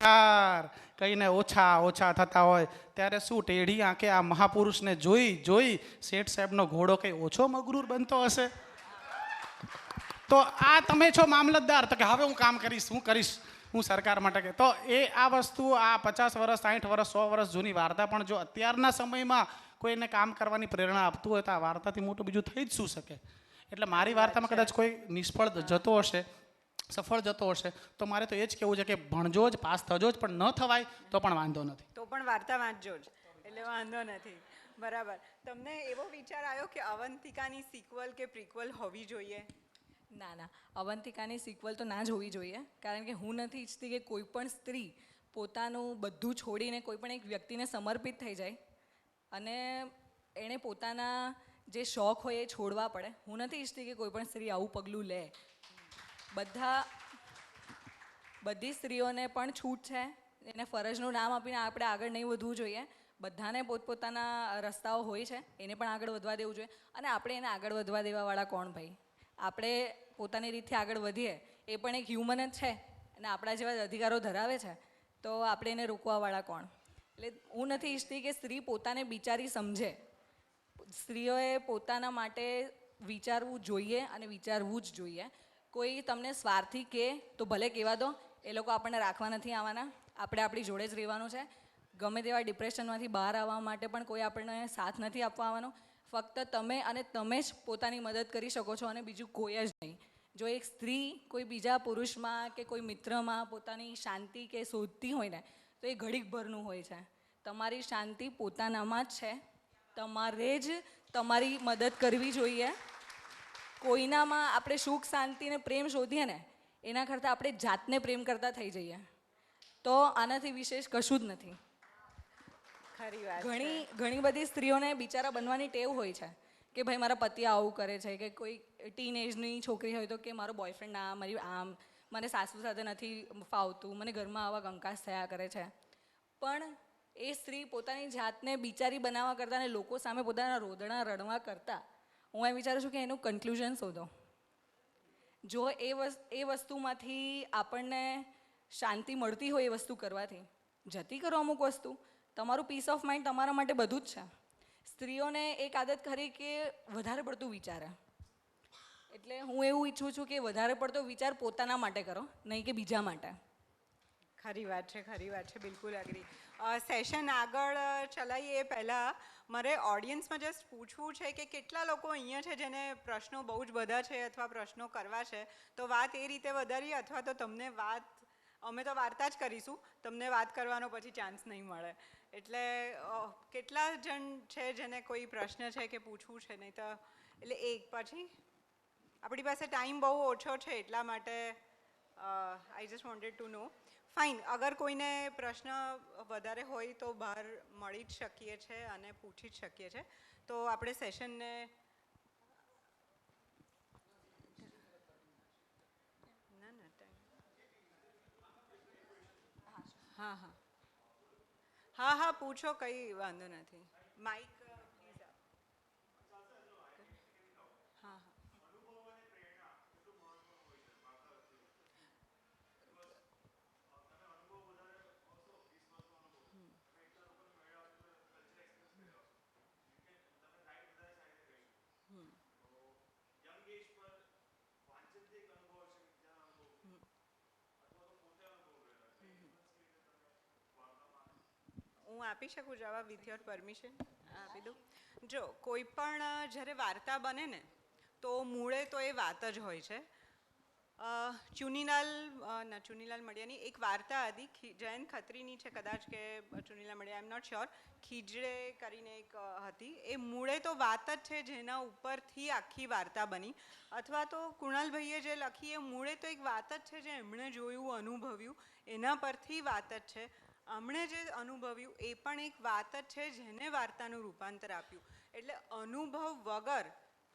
S5: યાર કહીને ઓછા ઓછા થતા હોય ત્યારે શું ટેઢી આંખે આ મહાપુરુષને જોઈ જોઈ શેઠ સાહેબનો ઘોડો કંઈ ઓછો મગરૂર બનતો હશે? તો આ તમે છો મામલતદાર, તો કે હવે હું કામ કરીશ, હું કરીશ, હું સરકાર માટે કે તો એ આ વસ્તુ આ 50 વર્ષ 60 વર્ષ 100 વર્ષ જૂની વાર્તા પણ જો અત્યારના સમયમાં કોઈને કામ કરવાની પ્રેરણા આપતું હોય તો આ વાર્તાથી મોટું બીજું થઈ જ શું શકે? એટલે મારી વાર્તામાં કદાચ કોઈ નિષ્ફળ જતો હશે, સફળ જતો હશે, તો મારે તો એ જ કહેવું છે કે ભણજો જ, પાસ થજો જ, પણ ન થવાય તો પણ વાંધો નથી.
S4: તો પણ વાર્તા વાંચજો જ, એટલે વાંધો નથી. બરાબર. તમને એવો વિચાર આવ્યો કે અવંતિકાની સિક્વલ કે પ્રિક્વલ હોવી જોઈએ?
S7: ના ના, અવંતિકાની સિક્વલ તો ના જ હોવી જોઈએ, કારણ કે હું નથી ઈચ્છતી કે કોઈ પણ સ્ત્રી પોતાનું બધું છોડીને કોઈ પણ એક વ્યક્તિને સમર્પિત થઈ જાય અને એણે પોતાના જે શોખ હોય એ છોડવા પડે. હું નથી ઈચ્છતી કે કોઈ પણ સ્ત્રી આવું પગલું લે. બધી સ્ત્રીઓને પણ છૂટ છે, એને ફરજનું નામ આપીને આપણે આગળ નહીં વધવું જોઈએ. બધાને પોતપોતાના રસ્તાઓ હોય છે, એને પણ આગળ વધવા દેવું જોઈએ. અને આપણે એને આગળ વધવા દેવાવાળા કોણ ભાઈ? આપણે પોતાની રીતથી આગળ વધીએ, એ પણ એક હ્યુમન જ છે અને આપણા જેવા અધિકારો ધરાવે છે, તો આપણે એને રોકવાવાળા કોણ? એટલે હું નથી ઈચ્છતી કે સ્ત્રી પોતાને બિચારી સમજે. સ્ત્રીઓએ પોતાના માટે વિચારવું જોઈએ અને વિચારવું જ જોઈએ. કોઈ તમને સ્વાર્થી કહે તો ભલે કહેવા દો, એ લોકો આપણને રાખવા નથી આવવાના, આપણે આપણી જોડે જ રહેવાનું છે. ગમે તેવા ડિપ્રેશનમાંથી બહાર આવવા માટે પણ કોઈ આપણને સાથ નથી આપવા આવવાનો. ફક્ત તમે અને તમે જ પોતાની મદદ કરી શકો છો અને બીજું કોઈ જ નહીં. જો એક સ્ત્રી કોઈ બીજા પુરુષમાં કે કોઈ મિત્રમાં પોતાની શાંતિ કે શોધતી હોય ને, તો એ ઘડીકભરનું હોય છે. તમારી શાંતિ પોતાનામાં જ છે, તમારે જ તમારી મદદ કરવી જોઈએ. કોઈનામાં આપણે સુખ શાંતિ ને પ્રેમ શોધીએ ને, એના કરતાં આપણે જાતને પ્રેમ કરતા થઈ જઈએ, તો આનાથી વિશેષ કશું જ નથી.
S4: ખરી વાત.
S7: ઘણી બધી સ્ત્રીઓને બિચારા બનવાની ટેવ હોય છે કે ભાઈ મારા પતિ આવું કરે છે, કે કોઈ ટીન એજની છોકરી હોય તો કે મારો બોયફ્રેન્ડ મારી આમ, મને સાસુ સાથે નથી ફાવતું, મને ઘરમાં આવા કંકાસ થયા કરે છે. પણ એ સ્ત્રી પોતાની જાતને બિચારી બનાવવા કરતાં અને લોકો સામે પોતાના રોદણા રડવા કરતાં, હું એમ વિચારું છું કે એનું કન્ક્લુઝન શોધો. જો એ વસ્તુમાંથી આપણને શાંતિ મળતી હોય, એ વસ્તુ કરવાથી જતી કરો અમુક વસ્તુ. તમારું પીસ ઓફ માઇન્ડ તમારા માટે બધું જ છે. સ્ત્રીઓને એક આદત ખરી કે વધારે પડતું વિચારે, એટલે હું એવું ઈચ્છું છું કે વધારે પડતો વિચાર પોતાના માટે કરો, નહીં કે બીજા માટે.
S4: ખરી વાત છે, ખરી વાત છે, બિલકુલ એગ્રી. સેશન આગળ ચલાવીએ એ પહેલાં મારે ઓડિયન્સમાં જસ્ટ પૂછવું છે કે કેટલા લોકો અહીંયા છે જેને પ્રશ્નો બહુ જ બધા છે અથવા પ્રશ્નો કરવા છે, તો વાત એ રીતે વધારીએ, અથવા તો તમને અમે તો વાર્તા જ કરીશું, તમને વાત કરવાનો પછી ચાન્સ નહીં મળે. એટલે કેટલા જણ છે જેને કોઈ પ્રશ્ન છે કે પૂછવું છે? નહીં તો એટલે એક પછી આપણી પાસે ટાઈમ બહુ ઓછો છે, એટલા માટે I just wanted to know. Fine, અગર કોઈને પ્રશ્ન વધારે હોય તો બહાર મળી જ શકીએ છીએ અને પૂછી જ શકીએ છીએ. તો આપણે સેશનને હા પૂછો, કંઈ વાંધો નથી. માઇક હું આપી શકું જવાબ વિથ યોર પરમિશન? આપી દઉં. જો કોઈ પણ જ્યારે વાર્તા બને ને, તો મૂળે તો એ વાત જ હોય છે. ચુનીલાલ મડિયાની એક વાર્તા હતી, જયંત ખત્રીની છે કદાચ, કે ચુનીલાલ મડિયા, આઈ એમ નોટ શ્યોર. ખીજડે કરીને એક હતી. એ મૂળે તો વાત જ છે જેના ઉપરથી આખી વાર્તા બની. અથવા તો કુણાલભાઈએ જે લખી એ મૂળે તો એક વાત જ છે જે એમણે જોયું, અનુભવ્યું, એના પરથી વાત જ છે. એમણે જે અનુભવ્યું એ પણ એક વાત જ છે જેને વાર્તાનું રૂપાંતર આપ્યું. એટલે અનુભવ વગર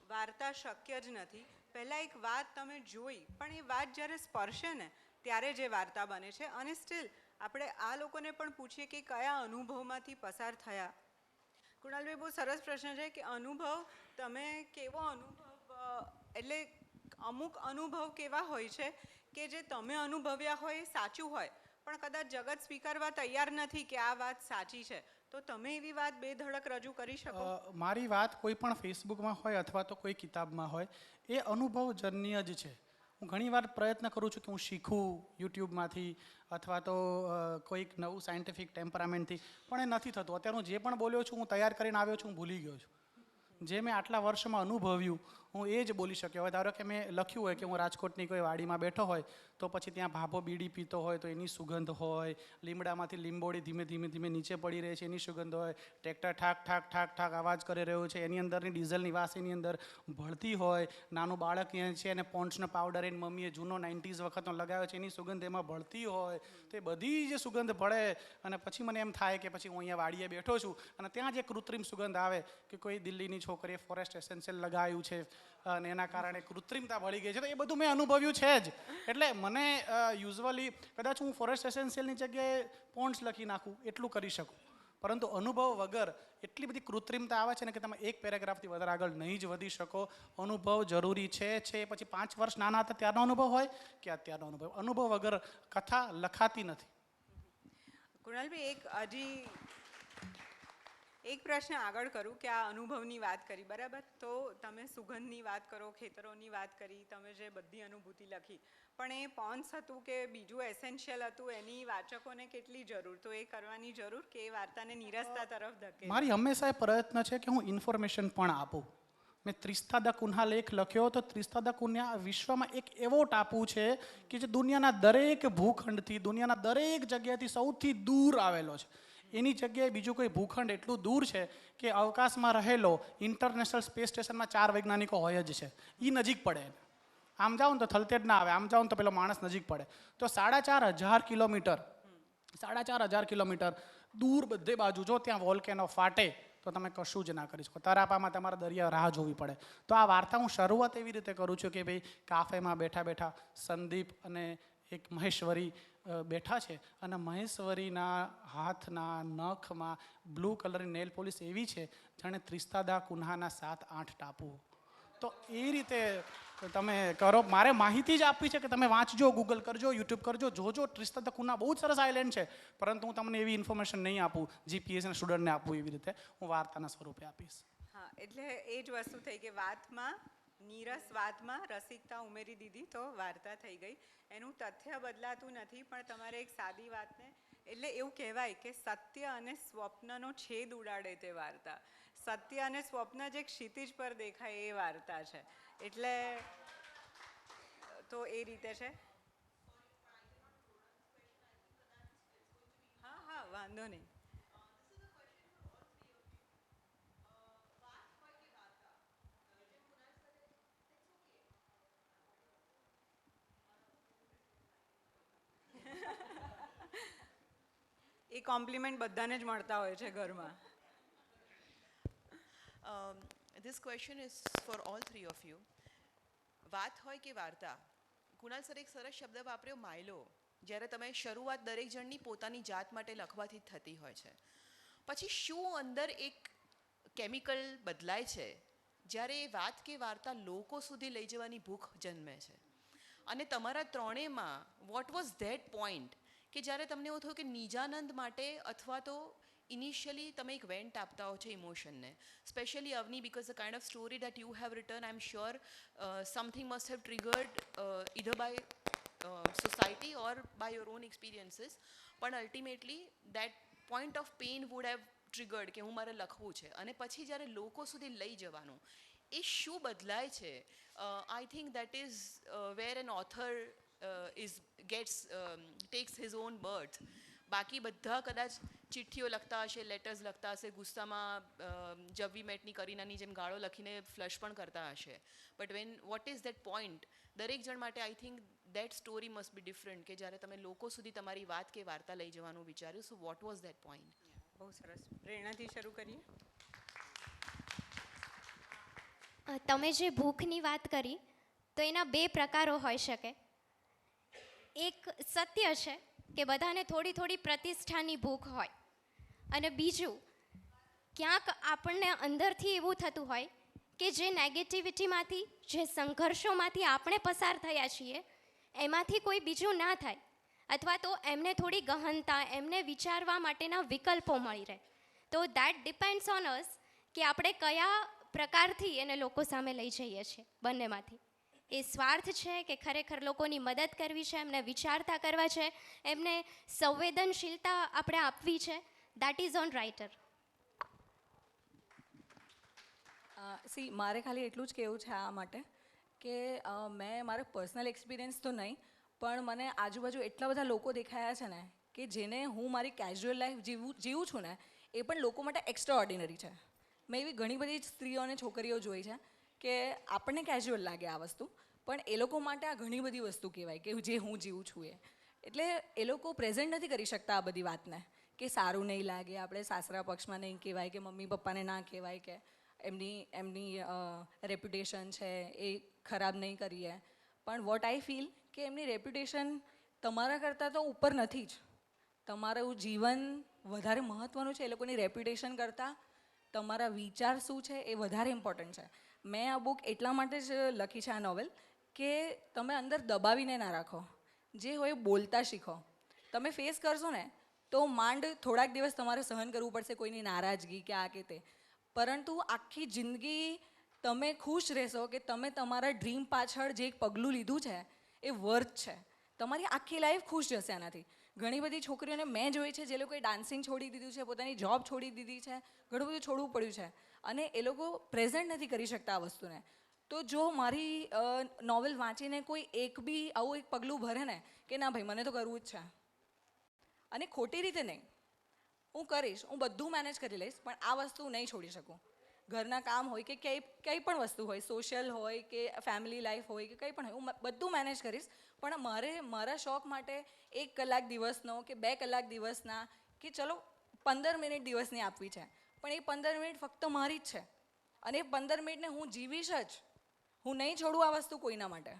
S4: વાર્તા શક્ય જ નથી. પહેલાં એક વાત તમે જોઈ, પણ એ વાત જ્યારે સ્પર્શે ને ત્યારે જે વાર્તા બને છે. અને સ્ટીલ આપણે આ લોકોને પણ પૂછીએ કે કયા અનુભવમાંથી પસાર થયા. કુણાલભાઈ, બહુ સરસ પ્રશ્ન છે કે અનુભવ, તમે કેવો અનુભવ, એટલે અમુક અનુભવ કેવા હોય છે કે જે તમે અનુભવ્યા હોય એ સાચું હોય, પણ કદાચ જગત સ્વીકારવા તૈયાર નથી કે આ વાત સાચી છે, તો તમે એવી વાત બેધડક રજૂ કરી શકો?
S5: મારી વાત કોઈ પણ ફેસબુકમાં હોય અથવા તો કોઈ કિતાબમાં હોય, એ અનુભવજન્ય જ છે. હું ઘણીવાર પ્રયત્ન કરું છું કે હું શીખું યુટ્યુબમાંથી અથવા તો કોઈક નવું સાયન્ટિફિક ટેમ્પરામેન્ટથી, પણ એ નથી થતું. અત્યારે હું જે પણ બોલ્યો છું, હું તૈયાર કરીને આવ્યો છું, હું ભૂલી ગયો છું. જે મેં આટલા વર્ષમાં અનુભવ્યું હું એ જ બોલી શક્યો. હવે ધારો કે મેં લખ્યું હોય કે હું રાજકોટની કોઈ વાડીમાં બેઠો હોય તો પછી ત્યાં ભાભો બીડી પીતો હોય તો એની સુગંધ હોય, લીમડામાંથી લીંબોડી ધીમે ધીમે ધીમે નીચે પડી રહે છે એની સુગંધ હોય, ટ્રેક્ટર ઠાક ઠાક ઠાક ઠાક અવાજ કરી રહ્યું છે એની અંદરની ડીઝલની વાસ એની અંદર ભળતી હોય, નાનું બાળક અહીંયા છે અને પોન્ડ્સનો પાવડર એની મમ્મીએ જૂનો 90s વખતનો લગાવ્યો છે એની સુગંધ એમાં ભળતી હોય, તો એ બધી જે સુગંધ ભળે અને પછી મને એમ થાય કે પછી હું અહીંયા વાડીએ બેઠો છું અને ત્યાં જે કૃત્રિમ સુગંધ આવે કે કોઈ દિલ્હીની છોકરીએ ફોરેસ્ટ એસેન્શિયલ લગાવ્યું છે અને એના કારણે કૃત્રિમતા ભળી ગઈ છે, તો એ બધું મેં અનુભવ્યું છે જ. એટલે મને યુઝવલી કદાચ હું ફોરેસ્ટ એસેન્શિયલની જગ્યાએ પોન્ડ્સ લખી નાખું એટલું કરી શકું, પરંતુ અનુભવ વગર એટલી બધી કૃત્રિમતા આવે છે ને કે તમે એક પેરેગ્રાફથી વધારે આગળ નહીં જ વધી શકો. અનુભવ જરૂરી છે. પછી 5 વર્ષ નાના હતા ત્યારનો અનુભવ હોય કે અત્યારનો અનુભવ, અનુભવ વગર કથા લખાતી નથી.
S4: કુણાલભાઈ, એક પ્રશ્ન આગળ કરું કે આ અનુભવની વાત કરી, બરાબર? તો તમે સુગંધની વાત કરો, ખેતરોની વાત કરી, તમે જે બધી અનુભૂતિ લખી, પણ એ પોન્સ હતું કે બીજું એસેન્શિયલ હતું, એની વાચકોને કેટલી જરૂર? તો એ કરવાની જરૂર કે એ વાર્તાને નિરસતા તરફ ધકે?
S5: મારી હંમેશા એ પ્રયત્ન છે કે હું ઇન્ફોર્મેશન પણ આપું. મેં ત્રિસ્તા દ કુન્હા લેખ લખ્યો તો ત્રિસ્તા દ કુન્હા વિશ્વમાં એક એવો ટાપુ છે કે જે દુનિયાના દરેક ભૂખંડથી, દુનિયાના દરેક જગ્યાએથી સૌથી દૂર આવેલો છે. એની જગ્યાએ બીજું કોઈ ભૂખંડ એટલું દૂર છે કે અવકાશમાં રહેલો ઇન્ટરનેશનલ સ્પેસ સ્ટેશનમાં 4 વૈજ્ઞાનિકો હોય જ છે. એ નજીક પડે. આમ જાઓ ને તો થલતેજ ના આવે, આમ જાઓ ને તો પેલો માણસ નજીક પડે. તો 4,500 કિલોમીટર 4,500 કિલોમીટર દૂર બધે બાજુ જો ત્યાં વોલ્કેનો ફાટે તો તમે કશું જ ના કરી શકો. તરાપામાં તમારે દરિયા રાહ જોવી પડે. તો આ વાર્તા હું શરૂઆત એવી રીતે કરું છું કે ભાઈ કાફેમાં બેઠા બેઠા સંદીપ અને એક મહેશ્વરી બેઠા છે અને મહેશ્વરીના હાથના નખમાં બ્લુ કલરની નેલ પોલિશ એવી છે જાણે ત્રિસ્તા દ કુન્હાના 7-8 ટાપુઓ. તો એ રીતે તમે કરો. મારે માહિતી જ આપવી છે કે તમે વાંચજો, ગૂગલ કરજો, યુટ્યુબ કરજો, જોજો. ત્રિસ્તા દ કુન્હા બહુ જ સરસ આઇલેન્ડ છે, પરંતુ હું તમને એવી ઇન્ફોર્મેશન નહીં આપું જીપીએસના સ્ટુડન્ટને આપું એવી રીતે હું વાર્તાના સ્વરૂપે આપીશ.
S4: હા, એટલે એ જ વસ્તુ થઈ કે વાતમાં નીરસ વાતમાં રસિકતા ઉમેરી દીધી તો વાર્તા થઈ ગઈ. એનું તથ્ય બદલાતું નથી, પણ તમારે એક સાદી વાતને, એટલે એવું કહેવાય કે સત્ય અને સ્વપ્નનો છેદ ઉડાડે તે વાર્તા. સત્ય અને સ્વપ્ન જે ક્ષિતિજ પર દેખાય એ વાર્તા છે. એટલે તો એ રીતે છે. હા હા, વાંધો નહીં. એ કોમ્પ્લિમેન્ટ બધાને જ મળતા હોય છે ઘરમાં.
S8: This question is for all three of you. વાત હોય કે વાર્તા, કુણાલ સર એક સરસ શબ્દ વાપર્યો, માયલો. જ્યારે તમે શરૂઆત દરેક જણની પોતાની જાત માટે લખવાથી જ થતી હોય છે, પછી શું અંદર એક કેમિકલ બદલાય છે જ્યારે એ વાત કે વાર્તા લોકો સુધી લઈ જવાની ભૂખ જન્મે છે. અને તમારા ત્રણેયમાં વોટ વોઝ ધેટ પોઈન્ટ કે જ્યારે તમને એવું થયું કે નિજાનંદ માટે અથવા તો ઇનિશિયલી તમે એક વેન્ટ આપતા હો છો ઇમોશનને, specially Avni, because the kind of story that you have return, I am sure something must have triggered either by society or by your own experiences, પણ ultimately that point of pain would have triggered કે હું મારે લખવું છે. અને પછી જ્યારે લોકો સુધી લઈ જવાનું, એ શું બદલાય છે? I think that is where an author takes his own birth. બાકી બધા કદાચ ચિઠ્ઠીઓ લખતા હશે, લેટર્સ લખતા હશે, ગુસ્સામાં જવી મેટની કરીનાની જેમ ગાળો લખીને ફ્લશ પણ કરતા હશે. But what is that point? દરેક જણ માટે આઈ think that story must be different કે જ્યારે તમે લોકો સુધી તમારી વાત કે વાર્તા લઈ જવાનું વિચાર્યું. So what was that point?
S4: બહુ સરસ. પ્રેરણાથી શરૂ કરીએ.
S6: તમે જે ભૂખની વાત કરી તો એના 2 પ્રકારો હોઈ શકે. એક સત્ય છે કે બધાને થોડી થોડી પ્રતિષ્ઠાની ભૂખ હોય, અને બીજું ક્યાંક આપણને અંદરથી એવું થતું હોય કે જે નેગેટિવિટીમાંથી, જે સંઘર્ષોમાંથી આપણે પસાર થયા છીએ એમાંથી કોઈ બીજું ના થાય અથવા તો એમને થોડી ગહનતા, એમને વિચારવા માટેના વિકલ્પો મળી રહે. તો દેટ ડિપેન્ડ્સ ઓન અસ કે આપણે કયા પ્રકારથી એને લોકો સામે લઈ જઈએ છીએ બંનેમાંથી. એ સ્વાર્થ છે કે ખરેખર લોકોની મદદ કરવી છે, એમને વિચારતા કરવા છે, એમને સંવેદનશીલતા આપણે આપવી છે. That is on writer.
S7: C મારે ખાલી એટલું જ કહેવું છે આ માટે કે મેં મારા પર્સનલ એક્સપિરિયન્સ તો નહીં, પણ મને આજુબાજુ એટલા બધા લોકો દેખાયા છે ને કે જેને હું મારી કેઝ્યુઅલ લાઈફ જીવું છું ને એ પણ લોકો માટે એક્સ્ટ્રા ઓર્ડિનરી છે. મેં એવી ઘણી બધી સ્ત્રીઓ અને છોકરીઓ જોઈ છે કે આપણને કેઝ્યુઅલ લાગે આ વસ્તુ, પણ એ લોકો માટે આ ઘણી બધી વસ્તુ કહેવાય કે જે હું જીવું છું એ. એટલે એ લોકો પ્રેઝન્ટ નથી કરી શકતા આ બધી વાતને કે સારું નહીં લાગે, આપણે સાસરા પક્ષમાં નહીં કહેવાય કે મમ્મી પપ્પાને ના કહેવાય કે એમની રેપ્યુટેશન છે એ ખરાબ નહીં કરીએ. પણ વોટ આઈ ફીલ કે એમની રેપ્યુટેશન તમારા કરતાં તો ઉપર નથી જ. તમારું જીવન વધારે મહત્ત્વનું છે એ લોકોની રેપ્યુટેશન કરતાં. તમારા વિચાર શું છે એ વધારે ઇમ્પોર્ટન્ટ છે. મેં આ બુક એટલા માટે જ લખી છે, આ નોવેલ, કે તમે અંદર દબાવીને ના રાખો, જે હોય બોલતા શીખો. તમે ફેસ કરશો ને તો માંડ થોડાક દિવસ તમારે સહન કરવું પડશે કોઈની નારાજગી કે આ કે તે, પરંતુ આખી જિંદગી તમે ખુશ રહેશો કે તમે તમારા ડ્રીમ પાછળ જે એક પગલું લીધું છે એ વર્થ છે. તમારી આખી લાઈફ ખુશ જશે આનાથી. ઘણી બધી છોકરીઓને મેં જોઈ છે જે લોકોએ ડાન્સિંગ છોડી દીધું છે, પોતાની જોબ છોડી દીધી છે, ઘણું બધું છોડવું પડ્યું છે અને એ લોકો પ્રેઝન્ટ નથી કરી શકતા આ વસ્તુને. તો જો મારી નોવેલ વાંચીને કોઈ એક બી આવું એક પગલું ભરે ને કે ના ભાઈ મને તો કરવું જ છે, અને ખોટી રીતે નહીં, હું કરીશ, હું બધું મેનેજ કરી લઈશ, પણ આ વસ્તુ નહીં છોડી શકું. ઘરના કામ હોય કે કંઈ પણ વસ્તુ હોય, સોશિયલ હોય કે ફેમિલી લાઈફ હોય કે કંઈ પણ હોય, હું બધું મેનેજ કરીશ, પણ મારે મારા શોખ માટે 1 કલાક દિવસનો કે 2 કલાક દિવસના કે ચલો 15 મિનિટ દિવસની આપવી છે, પણ એ 15 મિનિટ ફક્ત મારી જ છે અને એ 15 મિનિટને હું જીવીશ જ. હું નહીં છોડું આ વસ્તુ કોઈના માટે,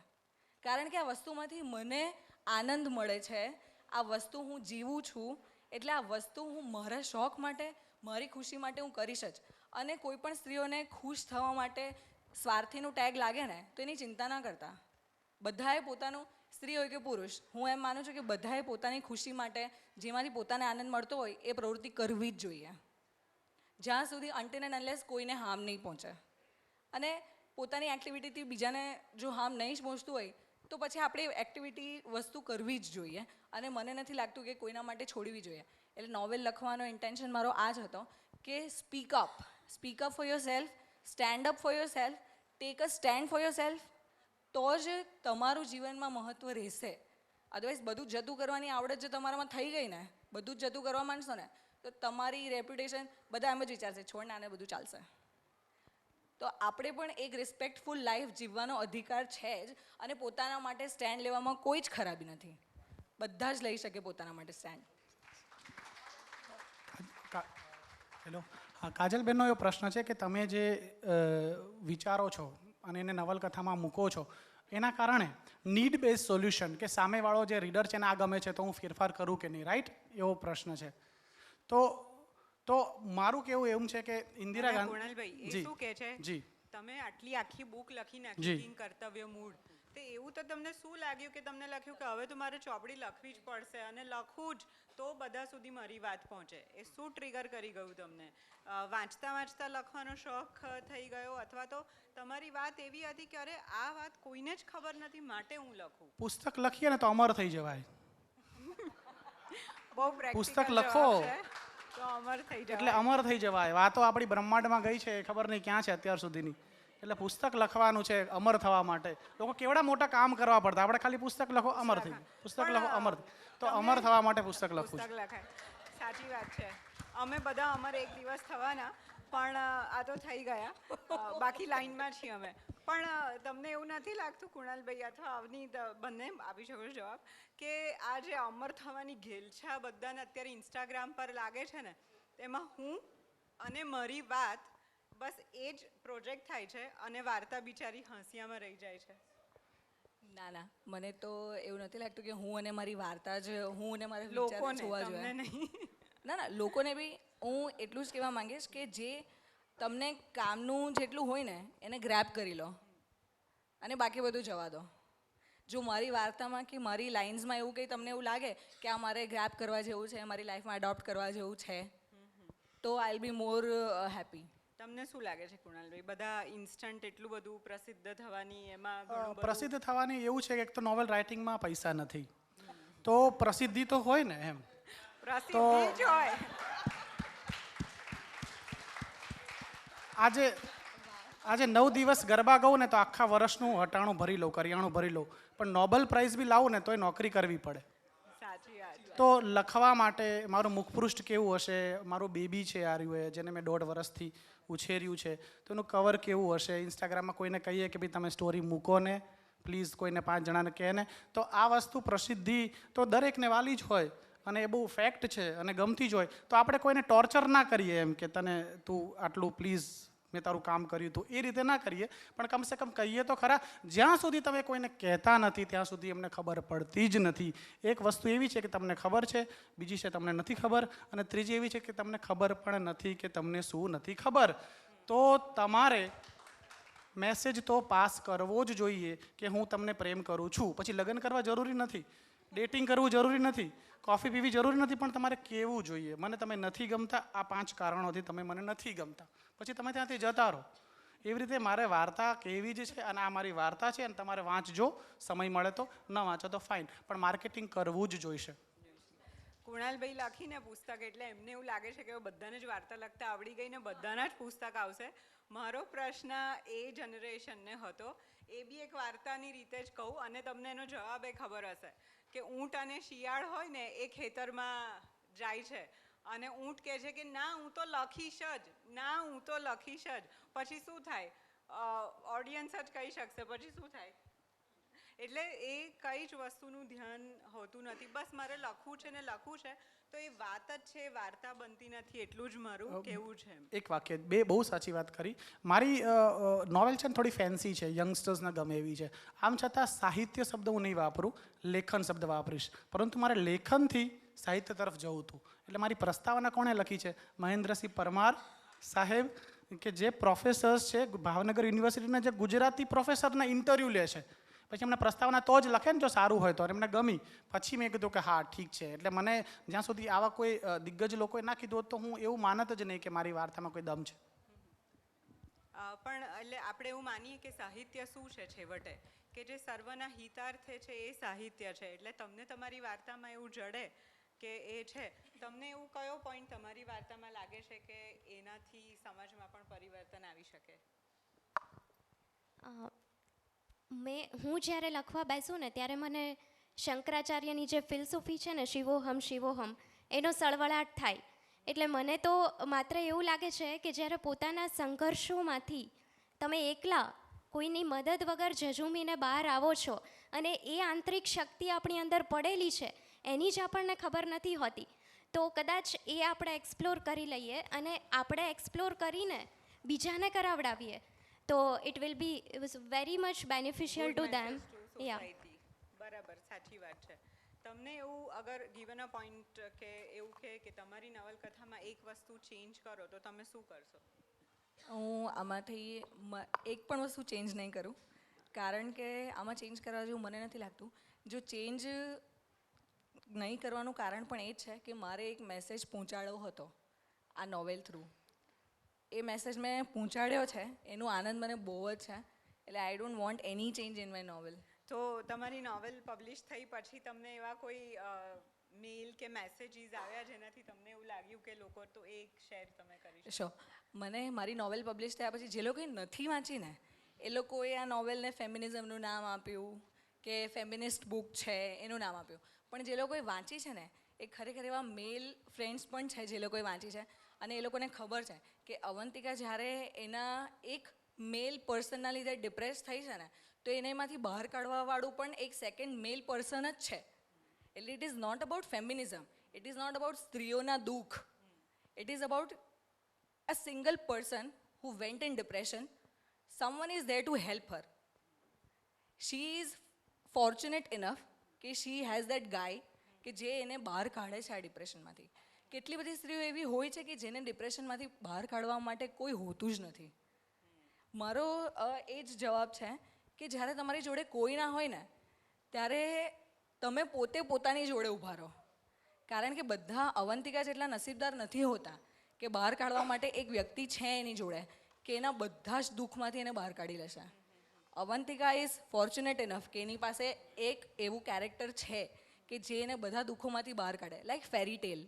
S7: કારણ કે આ વસ્તુમાંથી મને આનંદ મળે છે, આ વસ્તુ હું જીવું છું, એટલે આ વસ્તુ હું મારા શોખ માટે, મારી ખુશી માટે હું કરીશ જ. અને કોઈ પણ સ્ત્રીઓને ખુશ થવા માટે સ્વાર્થીનું ટેગ લાગે ને તો એની ચિંતા ના કરતા. બધાએ પોતાનું, સ્ત્રી હોય કે પુરુષ, હું એમ માનું છું કે બધાએ પોતાની ખુશી માટે જેમાંથી પોતાને આનંદ મળતો હોય એ પ્રવૃત્તિ કરવી જ જોઈએ, જ્યાં સુધી અનટિલ એન્ડ અનલેસ કોઈને હાર્મ નહીં પહોંચે. અને પોતાની એક્ટિવિટીથી બીજાને જો હાર્મ નહીં જ પહોંચતું હોય તો પછી આપણે એક્ટિવિટી વસ્તુ કરવી જ જોઈએ, અને મને નથી લાગતું કે કોઈના માટે છોડવી જોઈએ. એટલે નોવેલ લખવાનો ઇન્ટેન્શન મારો આ જ હતો કે speak up for your self, stand up for your self, take a stand for your self, તો જ તમારું જીવનમાં મહત્ત્વ રહેશે. અદરવાઇઝ બધું જતું કરવાની આવડત જો તમારામાં થઈ ગઈ ને, બધું જ જતું કરવા માંડશો ને તો તમારી રેપ્યુટેશન બધા એમ જ વિચારશે છોડને આને બધું ચાલશે. તો આપણે પણ એક રિસ્પેક્ટફુલ લાઈફ જીવવાનો અધિકાર છે જ, અને પોતાના માટે સ્ટેન્ડ લેવામાં કોઈ જ ખરાબી નથી. બધા જ લઈ શકે પોતાના માટે સ્ટેન્ડ.
S5: હેલો, કાજલબેનનો એવો પ્રશ્ન છે કે તમે જે વિચારો છો અને એને નવલકથામાં મૂકો છો એના કારણે નીડ બેઝ સોલ્યુશન, કે સામેવાળો જે રીડર છે એને આ ગમે છે તો હું ફેરફાર કરું કે નહીં, રાઈટ, એવો પ્રશ્ન છે. તો મારું કેવું એવું છે કે ઇન્દિરા ગાંધી,
S4: કુણાલભાઈ એ શું કહે છે,
S5: જી,
S4: તમે આટલી આખી બુક લખી નાખી કિંગ કર્તવ્ય મૂળ, તો એવું તો તમને શું લાગ્યું કે તમને લખ્યું કે હવે તો મારે ચોપડી લખવી જ પડશે અને લખવું જ તો બધા સુધી મારી વાત પહોંચે? એ શું ટ્રિગર કરી ગયું તમને? વાંચતા વાંચતા લખવાનો શોખ થઈ ગયો, અથવા તો તમારી વાત એવી હતી કે અરે આ વાત કોઈને જ ખબર નથી માટે હું લખું?
S5: પુસ્તક લખીએ ને તો અમર થઈ જવાય.
S4: બહુ પ્રેક્ટિકલ
S5: પુસ્તક લખો
S4: તો અમર થઈ જાય,
S5: એટલે અમર થઈ જવાય. વાતો આપણી બ્રહ્માંડમાં ગઈ છે ખબર નહીં ક્યાં છે અત્યાર સુધીની. એટલે પુસ્તક લખવાનું છે અમર થવા માટે. લોકો કેવડા મોટા કામ કરવા પડતા, આપણે ખાલી પુસ્તક લખો અમર થઈ, પુસ્તક લખો અમર. તો અમર થવા માટે પુસ્તક લખવું છે.
S4: પુસ્તક લખાય, સાચી વાત છે. અમે બધા અમર એક દિવસ થવાના, પણ આ તો થઈ ગયા, બાકી લાઈનમાં છીએ અમે. પણ તમને એવું નથી લાગતું કુણાલભાઈ અથવા અવની, બંને આપી શકો છો જવાબ, કે આ જે અમર થવાની ઘેલછા બધાને અત્યારે ઇન્સ્ટાગ્રામ પર લાગે છે ને, એમાં હું અને મારી વાત બસ એ જ પ્રોજેક્ટ થાય છે અને વાર્તા બિચારી હંસિયામાં રહી જાય છે?
S7: ના ના, મને તો એવું નથી લાગતું કે હું અને મારી વાર્તા જ, હું અને મારા વિચારો જોવા જોઈએ.
S4: નહીં,
S7: ના ના, લોકોને બી હું એટલું જ કહેવા માંગીશ કે જે તમને કામનું જેટલું હોય ને એને ગ્રેબ કરી લો અને બાકી બધું જવા દો. જો મારી વાર્તામાં કે મારી લાઇન્સમાં એવું કંઈ તમને એવું લાગે કે આ મારે ગ્રેપ કરવા જેવું છે, મારી લાઈફમાં એડોપ્ટ કરવા જેવું છે, તો I will be more happy.
S4: તમને શું લાગે છે કુણાલભાઈ, બધા ઇન્સ્ટન્ટ એટલું બધું પ્રસિદ્ધ થવાની એમાં ઘણું બધું-
S5: પ્રસિદ્ધ થવાની એવું છે કે એક તો નોવેલ રાઇટિંગમાં પૈસા નથી, તો પ્રસિદ્ધિ તો હોય ને એમ.
S4: પ્રસિદ્ધિ જ હોય.
S5: આજે 9 દિવસ ગરબા ગાઉં ને તો આખા વર્ષનું હટાણું ભરી લઉં, કરિયાણું ભરી લઉં, પણ નોબેલ પ્રાઇઝ બી લાવું ને તોય નોકરી કરવી પડે.
S4: સાચી વાત છે.
S5: તો લખવા માટે મારું મુખપૃષ્ઠ કેવું હશે, મારું બેબી છે આ રહ્યું જેને મેં 1.5 વર્ષથી ઉછેર્યું છે, તો એનું કવર કેવું હશે, ઇન્સ્ટાગ્રામમાં કોઈને કહીએ કે ભાઈ તમે સ્ટોરી મૂકો ને પ્લીઝ, કોઈને 5 જણાને કહે ને, તો આ વસ્તુ પ્રસિદ્ધિ તો દરેકને વાલી જ હોય અને એ બહુ ફેક્ટ છે અને ગમતી જ હોય, તો આપણે કોઈને ટોર્ચર ના કરીએ એમ કે તને તું આટલું પ્લીઝ મેં તારું કામ કર્યું હતું, એ રીતે ના કરીએ, પણ કમસે કમ કહીએ તો ખરા. જ્યાં સુધી તમે કોઈને કહેતા નથી ત્યાં સુધી એમને ખબર પડતી જ નથી. એક વસ્તુ એવી છે કે તમને ખબર છે, બીજી છે તમને નથી ખબર, અને ત્રીજી એવી છે કે તમને ખબર પણ નથી કે તમને શું નથી ખબર. તો તમારે મેસેજ તો પાસ કરવો જ જોઈએ કે હું તમને પ્રેમ કરું છું. પછી લગ્ન કરવા જરૂરી નથી, ડેટિંગ કરવું જરૂરી નથી, કોફી પીવી જરૂરી નથી, પણ તમારે કહેવું જોઈએ મને તમે નથી ગમતા, આ 5 કારણોથી તમે મને નથી ગમતા, પછી તમે ત્યાંથી જતા રહો. એવી રીતે મારે વાર્તા કહેવી જ છે અને આ મારી વાર્તા છે અને તમારે વાંચજો, સમય મળે તો, ન વાંચો તો ફાઇન, પણ માર્કેટિંગ કરવું જ જોઈશે.
S4: કુણાલભાઈ લખીને પુસ્તક એટલે એમને એવું લાગે છે કે બધાને જ વાર્તા લખતા આવડી ગઈ ને બધાના જ પુસ્તક આવશે. મારો પ્રશ્ન એ જનરેશનને હતો, એ બી એક વાર્તાની રીતે જ કહું અને તમને એનો જવાબ એ ખબર હશે કે ઊંટ અને શિયાળ હોય ને એ ખેતરમાં જાય છે અને ઊંટ કહે છે કે ના હું તો લખીશ જ, ના હું તો લખીશ જ. પછી શું થાય, ઓડિયન્સ જ કહી શકશે પછી શું થાય. એટલે એ કઈ જ વસ્તુનું ધ્યાન હોતું નથી, બસ મારે લખવું છે ને લખવું છે, તો એ વાત જ છે, વાર્તા બનતી નથી, એટલું જ મારું કહેવું છે.
S5: એક વાક્ય, બે બહુ સાચી વાત કરી. મારી નોવેલ છે ને થોડી ફેન્સી છે, યંગસ્ટર્સને ગમે એવી છે, આમ છતાં સાહિત્ય શબ્દ હું નહીં વાપરું, લેખન શબ્દ વાપરીશ. પરંતુ મારે લેખનથી સાહિત્ય તરફ જવું હતું, એટલે મારી પ્રસ્તાવના કોણે લખી છે, મહેન્દ્રસિંહ પરમાર સાહેબ, કે જે પ્રોફેસર્સ છે ભાવનગર યુનિવર્સિટીના, જે ગુજરાતી પ્રોફેસરના ઇન્ટરવ્યૂ લે છે, પછી એમને પ્રસ્તાવના તો જ લખે ને જો સારું હોય તો, એમને ગમી, પછી મેં કીધું કે હા ઠીક છે. એટલે મને જ્યાં સુધી આવા કોઈ દિગ્ગજ લોકોએ ના કીધું હોત તો હું એવું માનત જ નહીં કે મારી વાર્તામાં કોઈ દમ છે.
S4: પણ એટલે આપણે એવું માનીએ કે સાહિત્ય શું છે છેવટે, કે જે સર્વના હિતાર્થે છે એ સાહિત્ય છે. એટલે તમને તમારી વાર્તામાં એવું જડે કે એ છે, તમને એવું કયો પોઈન્ટ તમારી વાર્તામાં લાગે છે કે એનાથી સમાજમાં પણ પરિવર્તન આવી શકે?
S6: હું જ્યારે લખવા બેસું ને ત્યારે મને શંકરાચાર્યની જે ફિલસૂફી છે ને, શિવોહમ શિવોહમ, એનો સળવળાટ થાય. એટલે મને તો માત્ર એવું લાગે છે કે જ્યારે પોતાના સંઘર્ષોમાંથી તમે એકલા કોઈની મદદ વગર ઝઝૂમીને બહાર આવો છો અને એ આંતરિક શક્તિ આપણી અંદર પડેલી છે એની જ આપણને ખબર નથી હોતી, તો કદાચ એ આપણે એક્સપ્લોર કરી લઈએ અને આપણે એક્સપ્લોર કરીને બીજાને કરાવડાવીએ તો it will be very much beneficial to them.
S4: બરાબર, સાચી વાત છે. તમને એવું અગર ગિવન અ પોઈન્ટ કે એવું કે તમારી નવલકથામાં એક વસ્તુ ચેન્જ કરો તો તમે શું કરશો?
S7: હું આમાંથી એક પણ વસ્તુ ચેન્જ નહીં કરું, કારણ કે આમાં ચેન્જ કરવા જેવું મને નથી લાગતું. જો ચેન્જ નહીં કરવાનું કારણ પણ એ જ છે કે મારે એક મેસેજ પહોંચાડવો હતો આ નોવેલ થ્રુ. એ મેસેજ મેં પહોંચાડ્યો છે, એનો આનંદ મને બહુ જ છે. એટલે I don't want any change in my novel.
S4: તો તમારી નોવેલ પબ્લિશ થઈ પછી તમને એવા કોઈ મેલ કે મેસેજીસ આવ્યા જેનાથી તમને એવું લાગ્યું કે લોકો તો એક શેર તમે કરી શકો?
S7: મને મારી નોવેલ પબ્લિશ થયા પછી જે લોકોએ નથી વાંચીને એ લોકોએ આ નોવેલને ફેમિનિઝમનું નામ આપ્યું કે ફેમિનિસ્ટ બુક છે એનું નામ આપ્યું. પણ જે લોકોએ વાંચી છે ને એ ખરેખર એવા મેલ ફ્રેન્ડ્સ પણ છે જે લોકોએ વાંચી છે અને એ લોકોને ખબર છે કે અવંતિકા જ્યારે એના એક મેલ પર્સનના લીધે ડિપ્રેસ થઈ છે ને, તો એને એમાંથી બહાર કાઢવાવાળું પણ એક સેકન્ડ મેલ પર્સન જ છે. એટલે it is not about feminism, it is not about સ્ત્રીઓના દુઃખ, it is about a single person who went in depression. Someone is there to help her. She is fortunate enough કે she has that guy કે જે એને બહાર કાઢે છે આ ડિપ્રેશનમાંથી. કેટલી બધી સ્ત્રીઓ એવી હોય છે કે જેને ડિપ્રેશનમાંથી બહાર કાઢવા માટે કોઈ હોતું જ નથી. મારો એ જ જવાબ છે કે જ્યારે તમારી જોડે કોઈ ના હોય ને ત્યારે તમે પોતે પોતાની જોડે ઊભા રહો. કારણ કે બધા અવંતિકા જેટલા નસીબદાર નથી હોતા કે બહાર કાઢવા માટે એક વ્યક્તિ છે એની જોડે કે એના બધા જ દુઃખમાંથી એને બહાર કાઢી લેશે. અવંતિકા ઇઝ ફોર્ચ્યુનેટ ઇનફ કે એની પાસે એક એવું કેરેક્ટર છે કે જે એને બધા દુઃખોમાંથી બહાર કાઢે. લાઈક ફેરી ટેલ,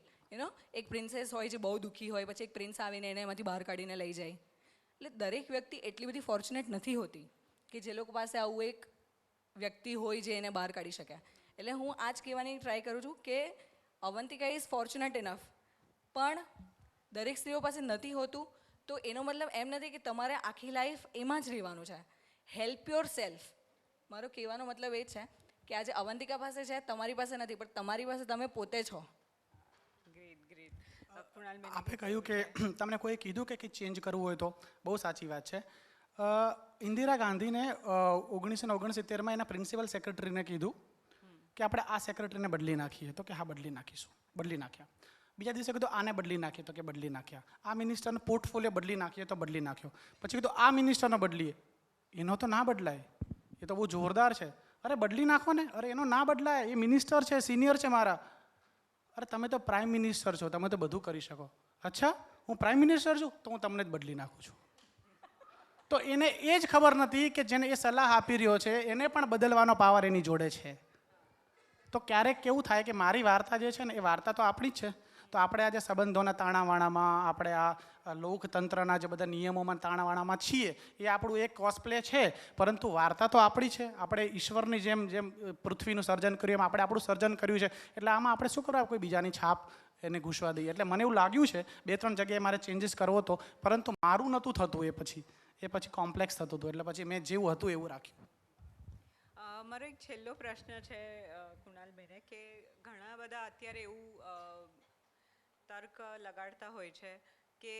S7: એક પ્રિન્સેસ હોય જે બહુ દુઃખી હોય, પછી એક પ્રિન્સ આવીને એને એમાંથી બહાર કાઢીને લઈ જાય. એટલે દરેક વ્યક્તિ એટલી બધી ફોર્ચ્યુનેટ નથી હોતી કે જે લોકો પાસે આવું એક વ્યક્તિ હોય જે એને બહાર કાઢી શકે. એટલે હું આ જ કહેવાની ટ્રાય કરું છું કે અવંતિકા ઇઝ ફોર્ચ્યુનેટ ઇનફ, પણ દરેક સ્ત્રીઓ પાસે નથી હોતું. તો એનો મતલબ એમ નથી કે તમારે આખી લાઈફ એમાં જ રહેવાનું છે. Help your self. મારો કહેવાનો મતલબ એ છે કે આજે અવંતિકા પાસે છે, તમારી પાસે નથી, પણ તમારી પાસે તમે પોતે છો.
S4: Great great. કુણાલ બેન,
S5: આપે કહ્યું કે તમને કોઈ કીધું કે ચેન્જ કરવું હોય તો બહુ સાચી વાત છે. ઇન્દિરા ગાંધીને 1969માં એના પ્રિન્સિપલ સેક્રેટરીને કીધું કે આપણે આ સેક્રેટરીને બદલી નાખીએ, તો કે હા બદલી નાખીશું. બદલી નાખ્યા. બીજા દિવસે કીધું આને બદલી નાખીએ, તો કે બદલી નાખ્યા. આ મિનિસ્ટરનો પોર્ટફોલિયો બદલી નાખીએ, તો બદલી નાખ્યો. પછી કીધું આ મિનિસ્ટરનો બદલીએ, એનો તો ના બદલાય, એ તો બહુ જોરદાર છે. અરે બદલી નાખો ને. અરે એનો ના બદલાય, એ મિનિસ્ટર છે, સિનિયર છે મારા. અરે તમે તો પ્રાઇમ મિનિસ્ટર છો, તમે તો બધું કરી શકો. અચ્છા, હું પ્રાઇમ મિનિસ્ટર છું તો હું તમને જ બદલી નાખું છું. તો એને એ જ ખબર નથી કે જેને એ સલાહ આપી રહ્યો છે એને પણ બદલવાનો પાવર એની જોડે છે. તો ક્યારેક કેવું થાય કે મારી વાર્તા જે છે ને એ વાર્તા તો આપણી જ છે. તો આપણે આજે સંબંધોના તાણાવાણામાં, આપણે આ લોકતંત્રના જે બધા નિયમોમાં તાણાવાણામાં છીએ, એ આપણું એક કોસ્પ્લે છે, પરંતુ વાર્તા તો આપણી છે. આપણે ઈશ્વરની જેમ પૃથ્વીનું સર્જન કર્યું એમ આપણે આપણું સર્જન કર્યું છે. એટલે આમાં આપણે શું કરવા કોઈ બીજાની છાપ એને ઘૂસવા દઈએ. એટલે મને એવું લાગ્યું છે 2-3 જગ્યાએ મારે ચેન્જીસ કરવો હતો, પરંતુ મારું નહોતું થતું. એ પછી કોમ્પ્લેક્સ થતું હતું. એટલે પછી મેં જેવું હતું એવું રાખ્યું.
S4: મારો એક છેલ્લો પ્રશ્ન છે કુણાલબેને, કે ઘણા બધા અત્યારે એવું તર્ક લગાડતા હોય છે કે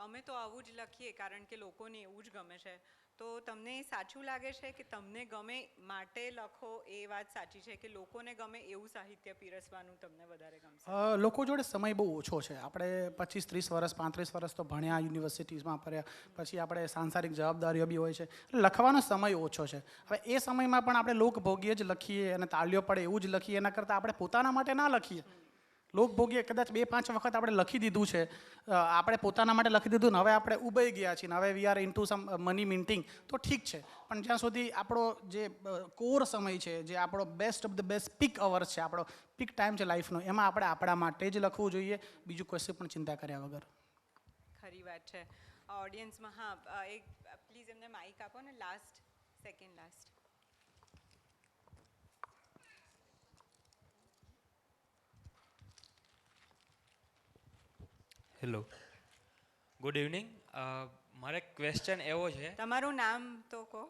S4: અમે તો આવું જ લખીએ કારણ કે લોકોને એવું જ ગમે છે. તો તમને સાચું લાગે છે કે તમને ગમે માટે લખો એ વાત સાચી છે, કે લોકોને ગમે એવું સાહિત્ય પીરસવાનું તમને વધારે ગમશે?
S5: લોકો જોડે સમય બહુ ઓછો છે. આપણે 25-30 વર્ષ 35 વર્ષ તો ભણ્યા, યુનિવર્સિટીઝમાં ફર્યા, પછી આપણે સાંસારિક જવાબદારીઓ બી હોય છે, એટલે લખવાનો સમય ઓછો છે. હવે એ સમયમાં પણ આપણે લોકભોગીએ જ લખીએ અને તાળીઓ પડે એવું જ લખીએ, એના કરતાં આપણે પોતાના માટે ના લખીએ. લોકભોગીએ કદાચ 2-5 વખત આપણે લખી દીધું છે, આપણે પોતાના માટે લખી દીધું ને હવે આપણે ઉબાઈ ગયા છીએ ને હવે we are into some money minting, તો ઠીક છે. પણ જ્યાં સુધી આપણો જે કોર સમય છે, જે આપણો best of the best peak hours છે, આપણો પીક ટાઈમ છે લાઈફનો, એમાં આપણે આપણા માટે જ લખવું જોઈએ, બીજું કશું પણ ચિંતા કર્યા વગર.
S4: ખરી વાત છે. ઓડિયન્સમાં હા, એક પ્લીઝ એમને માઇક આપો ને. Second last.
S9: Hello, good evening. મારે ક્વેશ્ચન એવો છે.
S4: તમારું નામ તો કહો.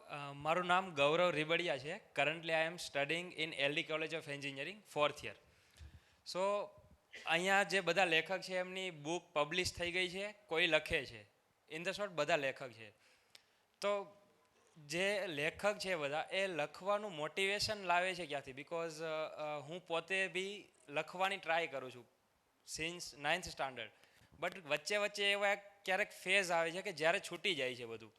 S9: મારું નામ ગૌરવ રીબડિયા છે. Currently I am studying in LD college of engineering 4th year. So અહીંયા જે બધા લેખક છે એમની બુક પબ્લિશ થઈ ગઈ છે, કોઈ લખે છે. ઇન ધ શોર્ટ બધા લેખક છે. તો જે લેખક છે બધા એ લખવાનું મોટિવેશન લાવે છે ક્યાંથી? બિકોઝ હું પોતે બી લખવાની ટ્રાય કરું છું સિન્સ 9th સ્ટાન્ડર્ડ. બટ વચ્ચે એવા ક્યારેક ફેઝ આવે છે કે જ્યારે છૂટી જાય છે, બધું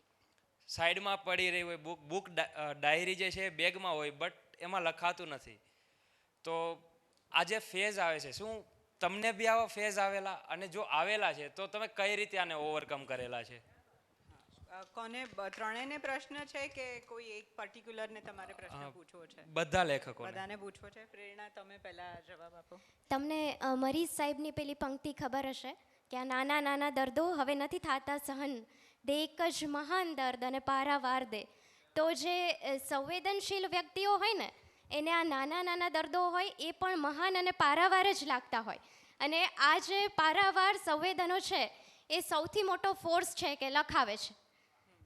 S9: સાઈડમાં પડી રહી હોય, બુક ડાયરી જે છે બેગમાં હોય, બટ એમાં લખાતું નથી. તો આ જે ફેઝ આવે છે, શું તમને બી આવા ફેઝ આવેલા? અને જો આવેલા છે તો તમે કઈ રીતે આને ઓવરકમ કરેલા છે?
S4: કોને? ત્રણેયને પ્રશ્ન છે કે કોઈ એક પર્ટિક્યુલરને તમારે પ્રશ્ન પૂછવો છે?
S9: બધા લેખકો
S4: બધાને પૂછવો છે. પ્રેરણા, તમે પહેલા જવાબ આપો.
S6: તમને મરીઝ સાહેબની પેલી પંક્તિ ખબર હશે કે આ નાના નાના દર્દો હવે નથી થતા સહન, દે એક જ મહાન દર્દ અને પારાવાર દે. તો જે સંવેદનશીલ વ્યક્તિઓ હોય ને એને આ નાના નાના દર્દો હોય એ પણ મહાન અને પારાવાર જ લાગતા હોય. અને આ જે પારાવાર સંવેદનો છે એ સૌથી મોટો ફોર્સ છે કે લખાવે છે.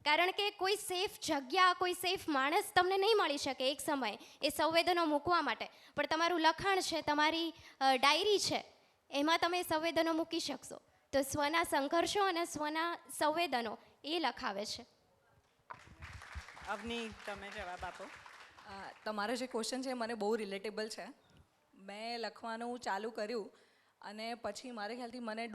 S6: કારણ કે કોઈ સેફ જગ્યા, કોઈ સેફ માણસ તમને નહીં મળી શકે એક સમયે એ સંવેદનો મૂકવા માટે, પણ તમારું લખાણ છે, તમારી ડાયરી છે, એમાં તમે સંવેદનો મૂકી શકશો. તો સ્વના સંઘર્ષો અને સ્વના સંવેદનો એ લખાવે છે.
S4: અવની, તમે જવાબ આપો.
S7: તમારો જે ક્વેશ્ચન છે મને બહુ રિલેટેબલ છે. મેં લખવાનું ચાલુ કર્યું અને પછી મારે ખ્યાલથી મને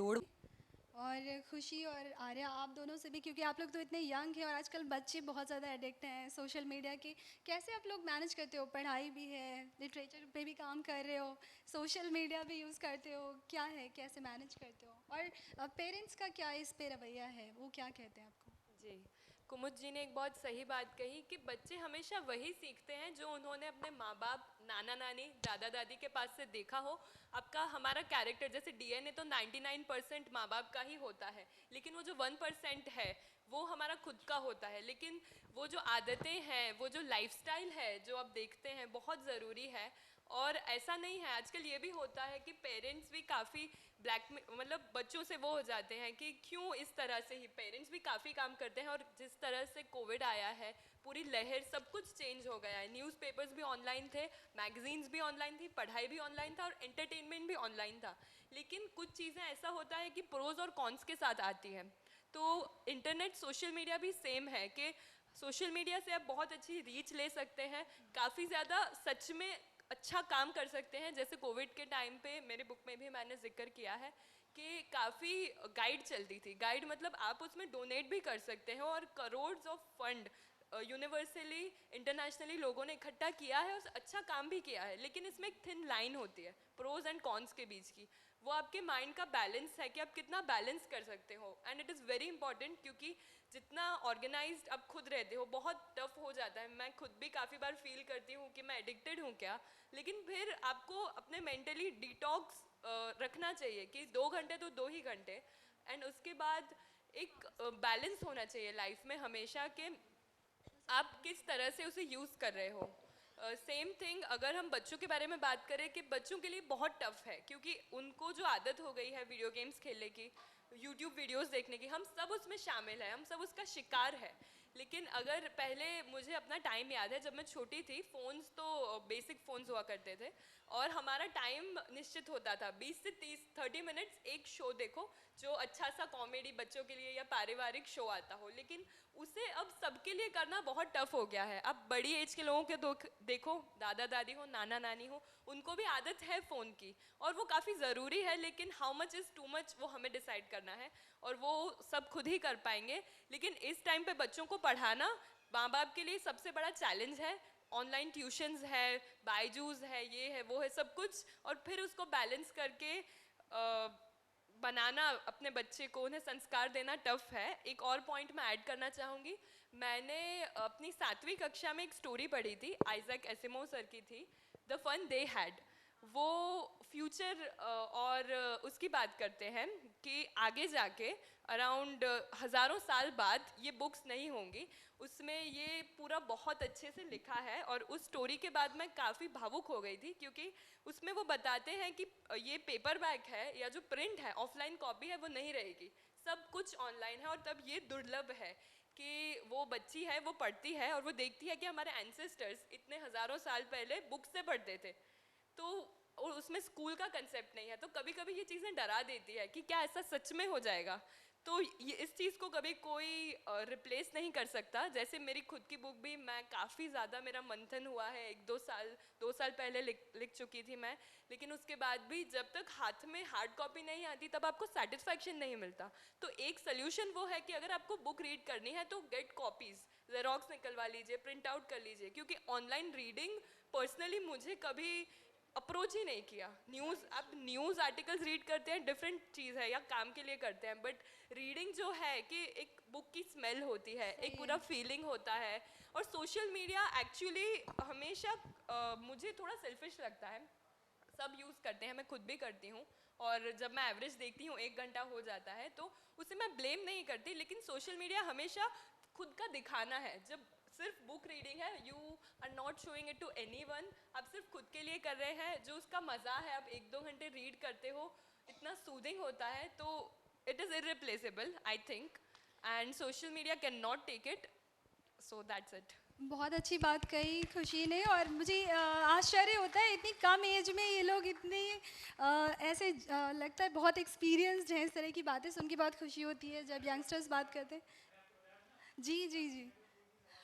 S10: और खुशी और आर्या आप दोनों से भी, क्योंकि आप लोग तो इतने यंग हैं और आजकल बच्चे बहुत ज़्यादा एडिक्ट हैं सोशल मीडिया के, कैसे आप लोग मैनेज करते हो? पढ़ाई भी है, लिटरेचर पे भी काम कर रहे हो, सोशल मीडिया भी यूज़ करते हो, क्या है, कैसे मैनेज करते हो? और पेरेंट्स का क्या इस पे रवैया है, वो क्या कहते हैं आपको?
S11: जी, कुमुद जी ने एक बहुत सही बात कही कि बच्चे हमेशा वही सीखते हैं जो उन्होंने अपने माँ बाप, नाना नानी, दादा दादी के पास से देखा हो। आपका हमारा कैरेक्टर, जैसे डीएनए तो 99% माँ बाप का ही होता है, लेकिन वो जो 1% है वो हमारा खुद का होता है। लेकिन वो जो आदतें हैं, वो जो लाइफस्टाइल है जो आप देखते हैं, बहुत ज़रूरी है। और ऐसा नहीं है, आजकल ये भी होता है कि पेरेंट्स भी काफ़ी मतलब बच्चों से वो हो जाते हैं कि क्यों इस तरह से ही। पेरेंट्स भी काफ़ी काम करते हैं और जिस तरह से कोविड आया है, पूरी लहर, सब कुछ चेंज हो गया है। न्यूज़पेपर्स भी ऑनलाइन थे, मैगजीन्स भी ऑनलाइन थी, पढ़ाई भी ऑनलाइन था और एंटरटेनमेंट भी ऑनलाइन था। लेकिन कुछ चीज़ें ऐसा होता है कि प्रोज और कॉन्स के साथ आती हैं। तो इंटरनेट, सोशल मीडिया भी सेम है कि सोशल मीडिया से आप बहुत अच्छी रीच ले सकते हैं, काफ़ी ज़्यादा सच में अच्छा काम कर सकते हैं। जैसे कोविड के टाइम पे मेरे बुक में भी मैंने जिक्र किया है कि काफ़ी गाइड चलती थी। गाइड मतलब आप उसमें डोनेट भी कर सकते हैं और crores of fund universally, internationally लोगों ने इकट्ठा किया है और अच्छा काम भी किया है। लेकिन इसमें एक थिन लाइन होती है प्रोज एंड कॉन्स के बीच की। वो आपके माइंड का बैलेंस है कि आप कितना बैलेंस कर सकते हो। And it is very important, क्योंकि जितना ऑर्गेनाइज्ड आप खुद रहते हो, बहुत टफ हो जाता है। मैं खुद भी काफ़ी बार फील करती हूँ कि मैं एडिक्टेड हूँ क्या, लेकिन फिर आपको अपने मेंटली डिटॉक्स रखना चाहिए कि 2 घंटे तो 2 ही घंटे। एंड उसके बाद एक बैलेंस होना चाहिए लाइफ में हमेशा कि आप किस तरह से उसे यूज़ कर रहे हो। सेम थिंग अगर हम बच्चों के बारे में बात करें कि बच्चों के लिए बहुत टफ है, क्योंकि उनको जो आदत हो गई है वीडियो गेम्स खेलने की, यूट्यूब वीडियोस देखने की, हम सब उसमें शामिल हैं, हम सब उसका शिकार है। लेकिन अगर पहले, मुझे अपना टाइम याद है जब मैं छोटी थी, फ़ोन्स तो बेसिक फ़ोन्स हुआ करते थे और हमारा टाइम निश्चित होता था, 20 से 30 मिनट्स एक शो देखो जो अच्छा सा कॉमेडी बच्चों के लिए या पारिवारिक शो आता हो। लेकिन उसे अब सबके लिए करना बहुत टफ हो गया है। अब बड़ी एज के लोगों के देखो, दादा दादी हो, नाना नानी हो, उनको भी आदत है फ़ोन की और वो काफ़ी ज़रूरी है। लेकिन how much is too much वो हमें डिसाइड करना है और वो सब खुद ही कर पाएंगे। लेकिन इस टाइम पे बच्चों को पढ़ाना माँ बाप के लिए सबसे बड़ा चैलेंज है। ऑनलाइन ट्यूशन्स है, बायजूस है, ये है, वो है, सब कुछ, और फिर उसको बैलेंस करके बनाना अपने बच्चे को, उन्हें संस्कार देना टफ है। एक और पॉइंट मैं ऐड करना चाहूँगी। मैंने अपनी 7वीं कक्षा में एक स्टोरी पढ़ी थी, आइजैक एसिमोव सर की थी, द फन दे हैड। वो फ्यूचर और उसकी बात करते हैं कि आगे जाके अराउंड हज़ारों साल बाद ये बुक्स नहीं होंगी। उसमें ये पूरा बहुत अच्छे से लिखा है और उस स्टोरी के बाद मैं काफ़ी भावुक हो गई थी, क्योंकि उसमें वो बताते हैं कि ये पेपर बैक है या जो प्रिंट है, ऑफलाइन कॉपी है, वो नहीं रहेगी, सब कुछ ऑनलाइन है। और तब ये दुर्लभ है कि वो बच्ची है, वो पढ़ती है और वो देखती है कि हमारे एंसेस्टर्स इतने हज़ारों साल पहले बुक से पढ़ते थे, तो और उसमें स्कूल का कंसेप्ट नहीं है। तो कभी कभी ये चीज़ें डरा देती है कि क्या ऐसा सच में हो जाएगा। तो ये, इस चीज़ को कभी कोई रिप्लेस नहीं कर सकता। जैसे मेरी खुद की बुक भी, मैं काफ़ी ज़्यादा मेरा मंथन हुआ है, 2 साल पहले लिख चुकी थी मैं। लेकिन उसके बाद भी जब तक हाथ में हार्ड कॉपी नहीं आती तब आपको सेटिस्फैक्शन नहीं मिलता। तो एक सोल्यूशन वो है कि अगर आपको बुक रीड करनी है तो गेट कॉपीज़, ज़ेरॉक्स निकलवा लीजिए, प्रिंट आउट कर लीजिए। क्योंकि ऑनलाइन रीडिंग पर्सनली मुझे कभी अप्रोच ही नहीं किया। आप न्यूज़ आर्टिकल्स रीड करते हैं, डिफरेंट चीज़ है, या काम के लिए करते हैं, बट रीडिंग जो है कि एक बुक की स्मेल होती है, एक पूरा फीलिंग होता है। और सोशल मीडिया एक्चुअली हमेशा मुझे थोड़ा सेल्फिश लगता है। सब यूज़ करते हैं, मैं खुद भी करती हूँ, और जब मैं एवरेज देखती हूँ 1 घंटा हो जाता है, तो उसे मैं ब्लेम नहीं करती। लेकिन सोशल मीडिया हमेशा खुद का दिखाना है। जब सिर्फ बुक रीडिंग है, you are not showing it to anyone, आप सिर्फ खुद के लिए कर रहे हैं। जो उसका मज़ा है, आप 1-2 घंटे रीड करते हो, इतना सूदिंग होता है, तो it is irreplaceable I think, and social media can not take it, so that's it.
S10: बहुत अच्छी बात कही खुशी ने, और मुझे आश्चर्य होता है इतनी कम एज में ये लोग इतने ऐसे लगता है बहुत एक्सपीरियंस्ड हैं। इस तरह की बातें सुन के बहुत खुशी होती है जब यंगस्टर्स बात करते हैं। जी जी जी,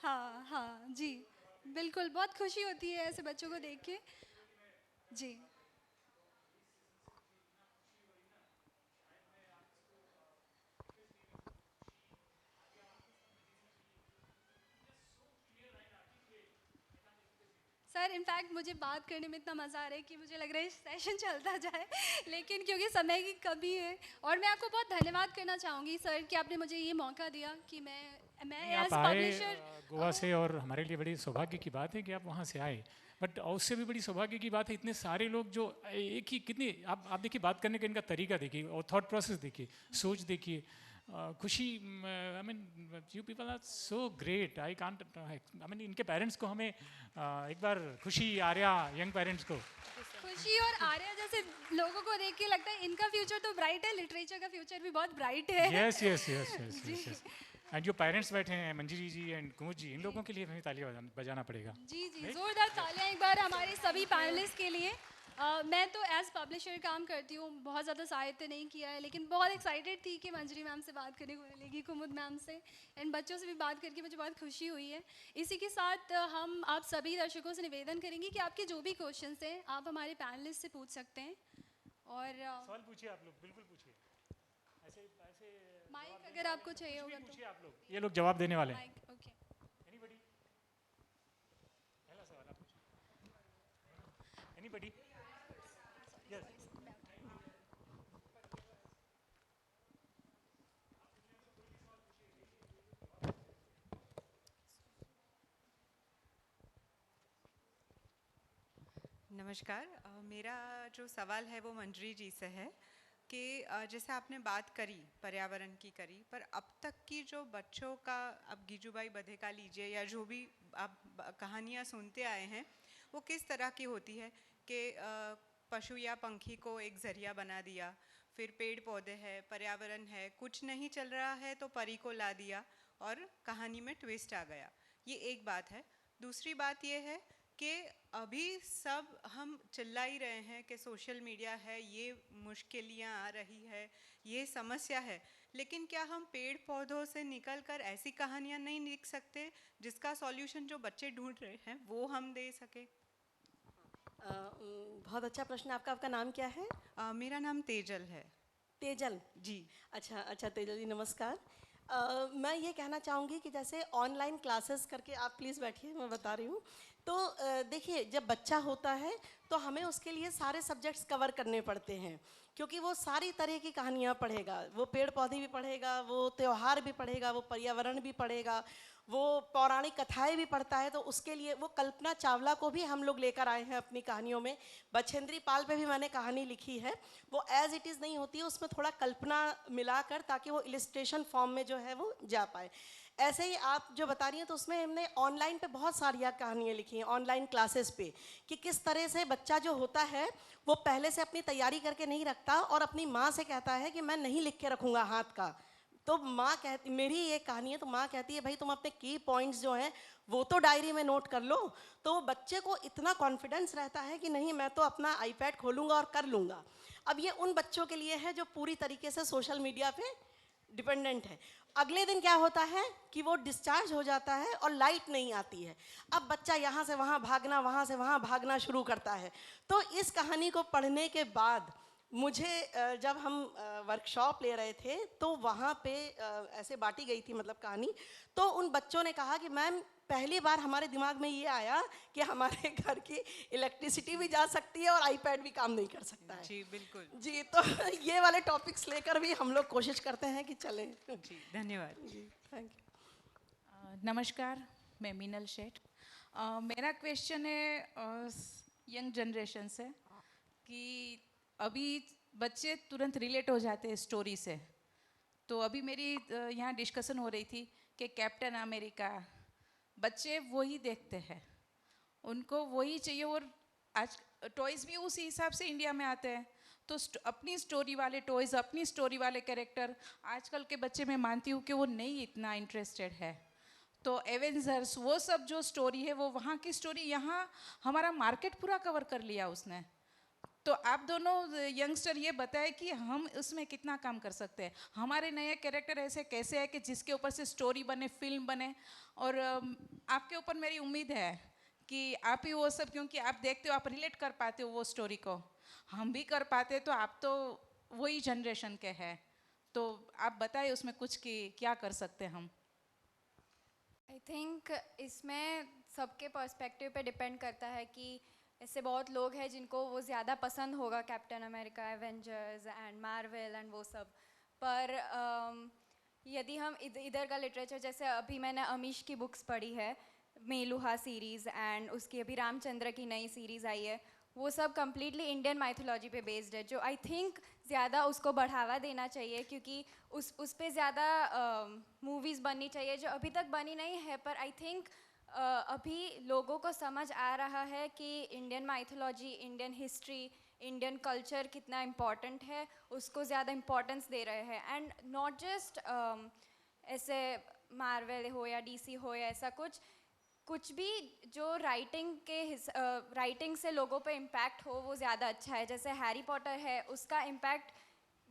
S10: हाँ हाँ जी, बिल्कुल, बहुत खुशी होती है ऐसे बच्चों को देख के। जी सर इनफैक्ट मुझे बात करने में इतना मज़ा आ रहा है कि मुझे लग रहा है सेशन चलता जाए लेकिन क्योंकि समय की कमी है। और मैं आपको बहुत धन्यवाद करना चाहूँगी सर कि आपने मुझे ये मौका दिया कि मैं
S12: आप
S10: एज
S12: आए
S10: पब्लिशर
S12: गोवा से, और हमारे लिए बड़ी सौभाग्य की बात है कि आप वहाँ से आए। बट उससे भी बड़ी सौभाग्य की बात है इतने सारे लोग जो एक ही कितनी आप देखिए बात करने का इनका तरीका देखिए और थॉट प्रोसेस देखिए, सोच देखिए। खुशी, I mean you people are so great, I can't, I mean इनके पेरेंट्स को हमें एक बार खुशी, आर्या यंग पेरेंट्स को
S10: खुशी और आर्या जैसे लोगों को देख के लगता है इनका फ्यूचर तो ब्राइट है, लिटरेचर का फ्यूचर भी बहुत ब्राइट है।
S12: Yes yes yes yes yes. And जो पेरेंट्स बैठे हैं मंजरी जी एंड कुमुद जी, इन लोगों के लिए हमें तालियां बजाना पड़ेगा।
S10: जी जी, जोरदार तालियां एक बार हमारे सभी पैनलिस्ट के लिए। मैं तो एज पब्लिशर काम करती हूँ, बहुत ज़्यादा साहित्य नहीं किया है, लेकिन बहुत एक्साइटेड थी कि मंजरी मैम से बात करने को मिलेगी, कुमुद मैम से, एंड बच्चों से भी बात करके मुझे बहुत खुशी हुई है। इसी के साथ हम आप सभी दर्शकों से निवेदन करेंगे कि आपके जो भी क्वेश्चंस हैं आप हमारे पैनलिस्ट से पूछ सकते हैं। और
S12: सवाल पूछिए आप लोग, बिल्कुल पूछिए। ऐसे ऐसे
S10: माइक अगर आपको चाहिए होगा तो
S12: पूछिए आप लोग, ये लोग जवाब देने वाले हैं।
S10: Mike okay.
S12: एनीबॉडी? पहला सवाल आप पूछिए। एनीबॉडी? यस।
S4: नमस्कार। मेरा जो सवाल है वो मंजरी जी से है कि जैसे आपने बात करी पर्यावरण की करी, पर अब तक की जो बच्चों का, अब गीजूबाई बधे का लीजिए या जो भी आप कहानियाँ सुनते आए हैं, वो किस तरह की होती है कि पशु या पंखी को एक ज़रिया बना दिया, फिर पेड़ पौधे है, पर्यावरण है, कुछ नहीं चल रहा है तो परी को ला दिया और कहानी में ट्विस्ट आ गया। ये एक बात है। दूसरी बात ये है कि अभी सब हम चिल्ला ही रहे हैं कि सोशल मीडिया है, ये मुश्किलें आ रही है, ये समस्या है, लेकिन क्या हम पेड़ पौधों से निकलकर ऐसी कहानियाँ नहीं लिख सकते जिसका सॉल्यूशन जो बच्चे ढूंढ रहे हैं वो हम दे सके?
S13: बहुत अच्छा प्रश्न आपका। आपका नाम क्या है?
S4: मेरा नाम तेजल है।
S13: तेजल
S4: जी।
S13: अच्छा अच्छा, तेजल जी नमस्कार। मैं ये कहना चाहूँगी कि जैसे ऑनलाइन क्लासेस करके, आप प्लीज़ बैठिए, मैं बता रही हूँ। तो देखिए, जब बच्चा होता है तो हमें उसके लिए सारे सब्जेक्ट्स कवर करने पड़ते हैं, क्योंकि वो सारी तरह की कहानियाँ पढ़ेगा। वो पेड़ पौधे भी पढ़ेगा, वो त्यौहार भी पढ़ेगा, वो पर्यावरण भी पढ़ेगा, वो पौराणिक कथाएं भी पढ़ता है। तो उसके लिए वो कल्पना चावला को भी हम लोग लेकर आए हैं अपनी कहानियों में। बछेंद्री पाल पे भी मैंने कहानी लिखी है, वो एज इट इज़ नहीं होती है, उसमें थोड़ा कल्पना मिलाकर, ताकि वो इलिस्ट्रेशन फॉर्म में जो है वो जा पाए। ऐसे ही आप जो बता रही हैं, तो उसमें हमने ऑनलाइन पे बहुत सारी कहानियाँ लिखी हैं, ऑनलाइन क्लासेस पे, कि किस तरह से बच्चा जो होता है वो पहले से अपनी तैयारी करके नहीं रखता और अपनी माँ से कहता है कि मैं नहीं लिख के रखूँगा हाथ का। तो माँ कहती, मेरी ये कहानी है, तो माँ कहती है भाई तुम अपने की पॉइंट्स जो हैं वो तो डायरी में नोट कर लो। तो बच्चे को इतना कॉन्फिडेंस रहता है कि नहीं, मैं तो अपना आईपैड खोलूँगा और कर लूँगा। अब ये उन बच्चों के लिए है जो पूरी तरीके से सोशल मीडिया पे डिपेंडेंट है। अगले दिन क्या होता है कि वो डिस्चार्ज हो जाता है और लाइट नहीं आती है। अब बच्चा यहाँ से वहाँ भागना, वहाँ से वहाँ भागना शुरू करता है। तो इस कहानी को पढ़ने के बाद मुझे, जब हम वर्कशॉप ले रहे थे तो वहाँ पे ऐसे बांटी गई थी मतलब कहानी, तो उन बच्चों ने कहा कि मैम पहली बार हमारे दिमाग में ये आया कि हमारे घर की इलेक्ट्रिसिटी भी जा सकती है और आईपैड भी काम नहीं कर सकता है।
S4: जी बिल्कुल
S13: जी, तो ये वाले टॉपिक्स लेकर भी हम लोग कोशिश करते हैं कि चलें।
S4: जी धन्यवाद।
S13: जी थैंक यू।
S14: नमस्कार, मैं मीनल शेठ। मेरा क्वेश्चन है यंग जनरेशन से कि अभी बच्चे तुरंत रिलेट हो जाते हैं स्टोरी से। तो अभी मेरी यहाँ डिस्कशन हो रही थी कि कैप्टन अमेरिका, बच्चे वही देखते हैं, उनको वही चाहिए, और आज टॉयज़ भी उसी हिसाब से इंडिया में आते हैं। तो अपनी स्टोरी वाले टॉयज़, अपनी स्टोरी वाले कैरेक्टर आजकल के बच्चे मैं मानती हूँ कि वो नहीं इतना इंटरेस्टेड है। तो एवेंजर्स, वो सब जो स्टोरी है वो वहाँ की स्टोरी, यहाँ हमारा मार्केट पूरा कवर कर लिया उसने। तो आप दोनों यंगस्टर ये बताएं कि हम उसमें कितना काम कर सकते हैं। हमारे नए कैरेक्टर ऐसे कैसे है कि जिसके ऊपर से स्टोरी बने, फिल्म बने। और आपके ऊपर मेरी उम्मीद है कि आप ही वो सब, क्योंकि आप देखते हो, आप रिलेट कर पाते हो वो स्टोरी को, हम भी कर पाते। तो आप तो वही जनरेशन के हैं, तो आप बताइए उसमें कुछ कि क्या कर सकते हैं हम।
S10: आई थिंक इसमें
S15: सबके पर्सपेक्टिव पे डिपेंड करता है कि ऐसे बहुत लोग हैं जिनको वो ज़्यादा पसंद होगा captain America, Avengers end Marvel and वो सब, पर यदि हम इधर का लिटरेचर, जैसे अभी मैंने अमीश की बुक्स पढ़ी है, मेलुहा सीरीज़ एंड उसकी अभी रामचंद्र की नई सीरीज़ आई है, वो सब कम्प्लीटली इंडियन माइथोलॉजी पे बेस्ड है, जो आई थिंक ज़्यादा उसको बढ़ावा देना चाहिए, क्योंकि उस पे ज़्यादा मूवीज़ बननी चाहिए जो अभी तक बनी नहीं है। पर आई थिंक अभी लोगों को समझ आ रहा है कि Indian mythology, Indian history, Indian culture कितना इम्पॉर्टेंट है, उसको ज़्यादा इम्पोर्टेंस दे रहे हैं। एंड नॉट जस्ट ऐसे मार्वल हो या डीसी हो या ऐसा कुछ भी जो राइटिंग से लोगों पे इम्पैक्ट हो वो ज़्यादा अच्छा है। जैसे हैरी पॉटर है, उसका इम्पैक्ट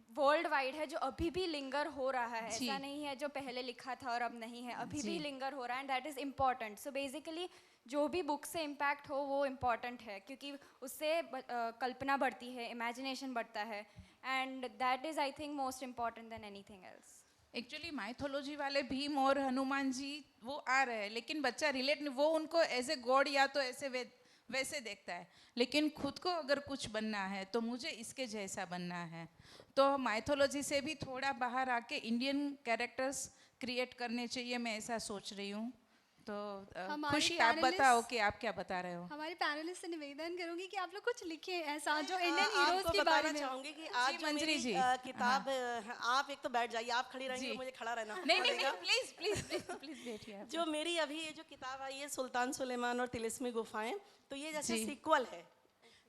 S15: वर्ल्ड वाइड है, जो अभी भी लिंगर हो रहा है, ऐसा नहीं है जो पहले लिखा था और अब नहीं है, अभी भी लिंगर हो रहा है, and that is important. So basically जो भी बुक से इम्पैक्ट हो वो इम्पॉर्टेंट है, क्योंकि उससे कल्पना बढ़ती है, इमेजिनेशन बढ़ता है, and that is I think most important than anything else.
S14: Actually mythology वाले भीम और हनुमान जी वो आ रहे हैं, लेकिन बच्चा रिलेट नहीं, वो उनको एज ए गॉड या तो ऐसे वैसे देखता है, लेकिन खुद को अगर कुछ बनना है तो मुझे इसके जैसा बनना है। तो माइथोलॉजी से भी थोड़ा बाहर आके इंडियन कैरेक्टर्स क्रिएट करने चाहिए, मैं ऐसा सोच रही हूँ। तो खुशी, आप बताओ कि आप क्या बता रहे हो।
S10: हमारे पैनलिस्ट से निवेदन करूंगी कि आप लोग कुछ लिखिए ऐसा जो इंडियन हीरोज के बारे में।
S13: चाहूंगी कि आज जो मेरी किताब, आप एक तो बैठ जाइए, आप खड़ी रहेंगी तो मुझे खड़ा रहना
S14: नहीं, प्लीज बैठिए।
S13: जो मेरी अभी ये जो किताब आई है सुल्तान सुलेमान और तिलिस्मी गुफाएं, तो ये जैसे सीक्वल है।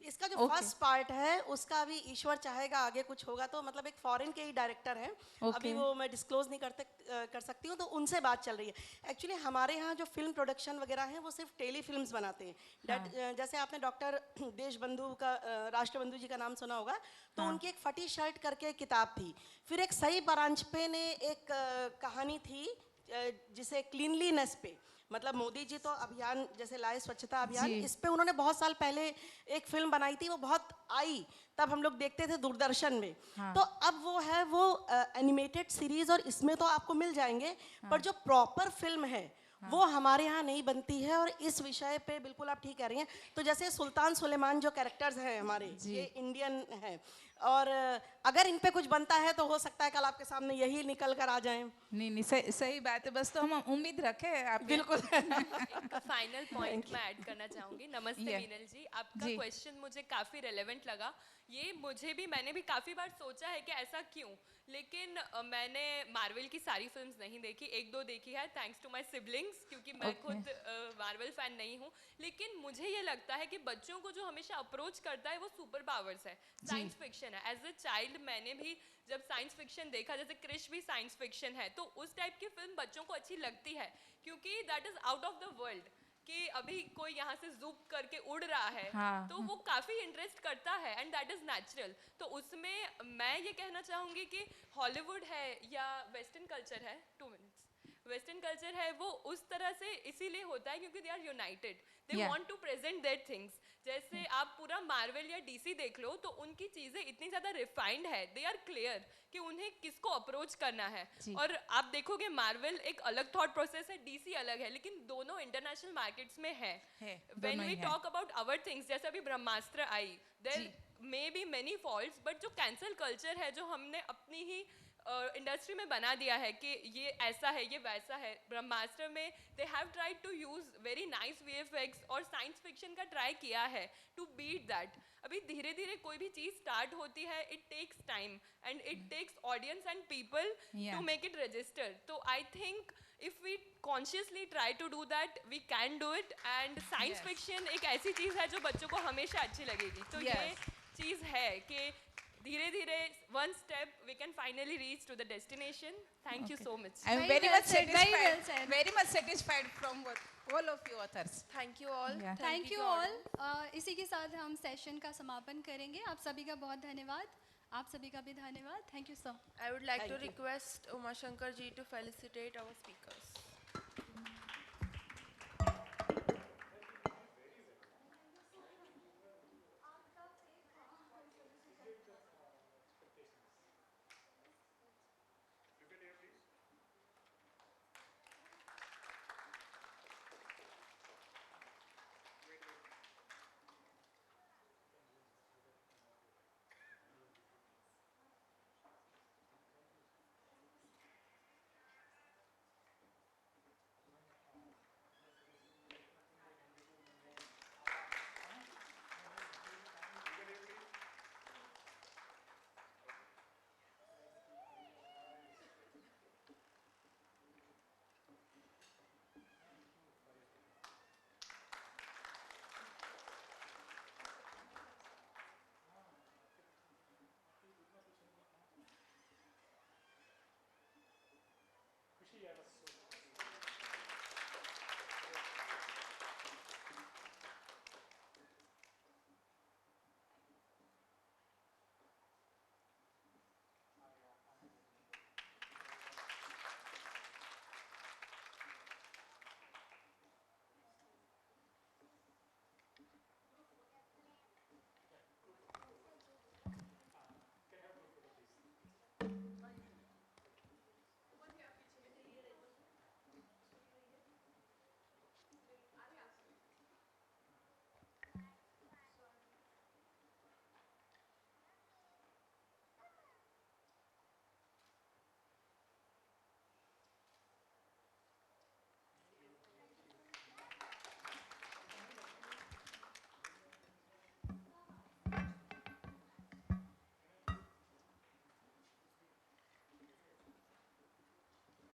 S13: इसका जो फर्स्ट पार्ट है उसका अभी ईश्वर चाहेगा आगे कुछ होगा, तो मतलब एक फॉरेन के ही डायरेक्टर हैं, अभी वो मैं डिस्क्लोज नहीं कर सकती हूँ, तो उनसे बात चल रही है। एक्चुअली हमारे यहाँ जो फिल्म प्रोडक्शन वगैरह हैं वो सिर्फ टेली फिल्म्स बनाते हैं। जैसे आपने डॉक्टर देशबंधु का, राष्ट्रबंधु जी का नाम सुना होगा, तो उनकी एक फटी शर्ट करके किताब थी। फिर एक सई परांजपे ने एक कहानी थी जिसे क्लीनलीनेस पे, मतलब मोदी जी तो अभियान जैसे लाए, स्वच्छता अभियान, इस पे उन्होंने बहुत साल पहले एक फिल्म बनाई थी, वो बहुत आई, तब हम लोग देखते थे दूरदर्शन में। तो अब वो है वो एनिमेटेड सीरीज, और इसमें तो आपको मिल जाएंगे, पर जो प्रॉपर फिल्म है वो हमारे यहाँ नहीं बनती है। और इस विषय पे बिल्कुल आप ठीक कह रही हैं। तो जैसे सुल्तान सुलेमान जो कैरेक्टर्स हैं हमारे, ये इंडियन हैं, और अगर इन पे कुछ बनता है तो हो सकता है कल आपके सामने यही निकल कर आ जाएं।
S14: नहीं, सही बात है, बस तो हम उम्मीद रखें आप।
S13: बिल्कुल।
S11: एक फाइनल पॉइंट मैं ऐड करना चाहूँगी। नमस्ते मीनल जी, आपका क्वेश्चन मुझे काफ़ी रेलेवेंट लगा। ये मैंने भी काफ़ी बार सोचा है कि ऐसा क्यों, लेकिन मैंने मार्वल की सारी फिल्म्स नहीं देखी, 1-2 देखी है थैंक्स टू माय सिबलिंग्स, क्योंकि मैं खुद मार्वल फैन नहीं हूँ। लेकिन मुझे ये लगता है कि बच्चों को जो हमेशा अप्रोच करता है वो सुपर पावर्स है, साइंस फिक्शन है। एज अ चाइल्ड मैंने भी जब साइंस फिक्शन देखा, जैसे क्रिश भी साइंस फिक्शन है, तो उस टाइप की फिल्म बच्चों को अच्छी लगती है, क्योंकि that is out of the world, कि अभी कोई यहाँ से जूप करके उड़ रहा है, तो वो काफ़ी इंटरेस्ट करता है, एंड दैट इज़ नेचुरल। तो उसमें मैं ये कहना चाहूँगी कि हॉलीवुड है या वेस्टर्न कल्चर है, 2 मिनट्स, वेस्टर्न कल्चर है, वो उस तरह से इसीलिए होता है क्योंकि they are united, they want to present their things. जैसे आप पूरा मार्वल या डीसी देख लो, तो उनकी चीज़ें इतनी ज़्यादा रिफाइंड है, दे आर क्लियर कि उन्हें किसको अप्रोच करना है। और आप देखोगे मार्वल एक अलग थॉट प्रोसेस है, डीसी अलग है, लेकिन दोनों इंटरनेशनल मार्केट्स में है। When we talk about our things, जैसे अभी ब्रह्मास्त्र आई, there may be many faults, but जो कैंसल कल्चर है, जो हमने अपनी ही इंडस्ट्री में बना दिया है कि ये ऐसा है, ये वैसा है, ब्रह्मास्त्र में they have tried to use very nice VFX और साइंस फिक्शन का ट्राई किया है टू बीट दैट। अभी धीरे धीरे कोई भी चीज़ स्टार्ट होती है, it takes time and it takes audience and people to make it register. तो I think if we consciously try to do that, we can do it, and science fiction एक ऐसी चीज़ है जो बच्चों को हमेशा अच्छी लगेगी। तो ये चीज़ है कि धीरे धीरे one step we can finally reach to the destination. Thank you so much.
S14: I'm very much satisfied. Very much satisfied from all of you authors.
S11: Thank you all.
S10: Thank you all. इसी के साथ हम session का समापन करेंगे। आप सभी का बहुत धन्यवाद। आप सभी का भी धन्यवाद। Thank you sir.
S11: I would like to request Uma Shankar ji to felicitate our speakers.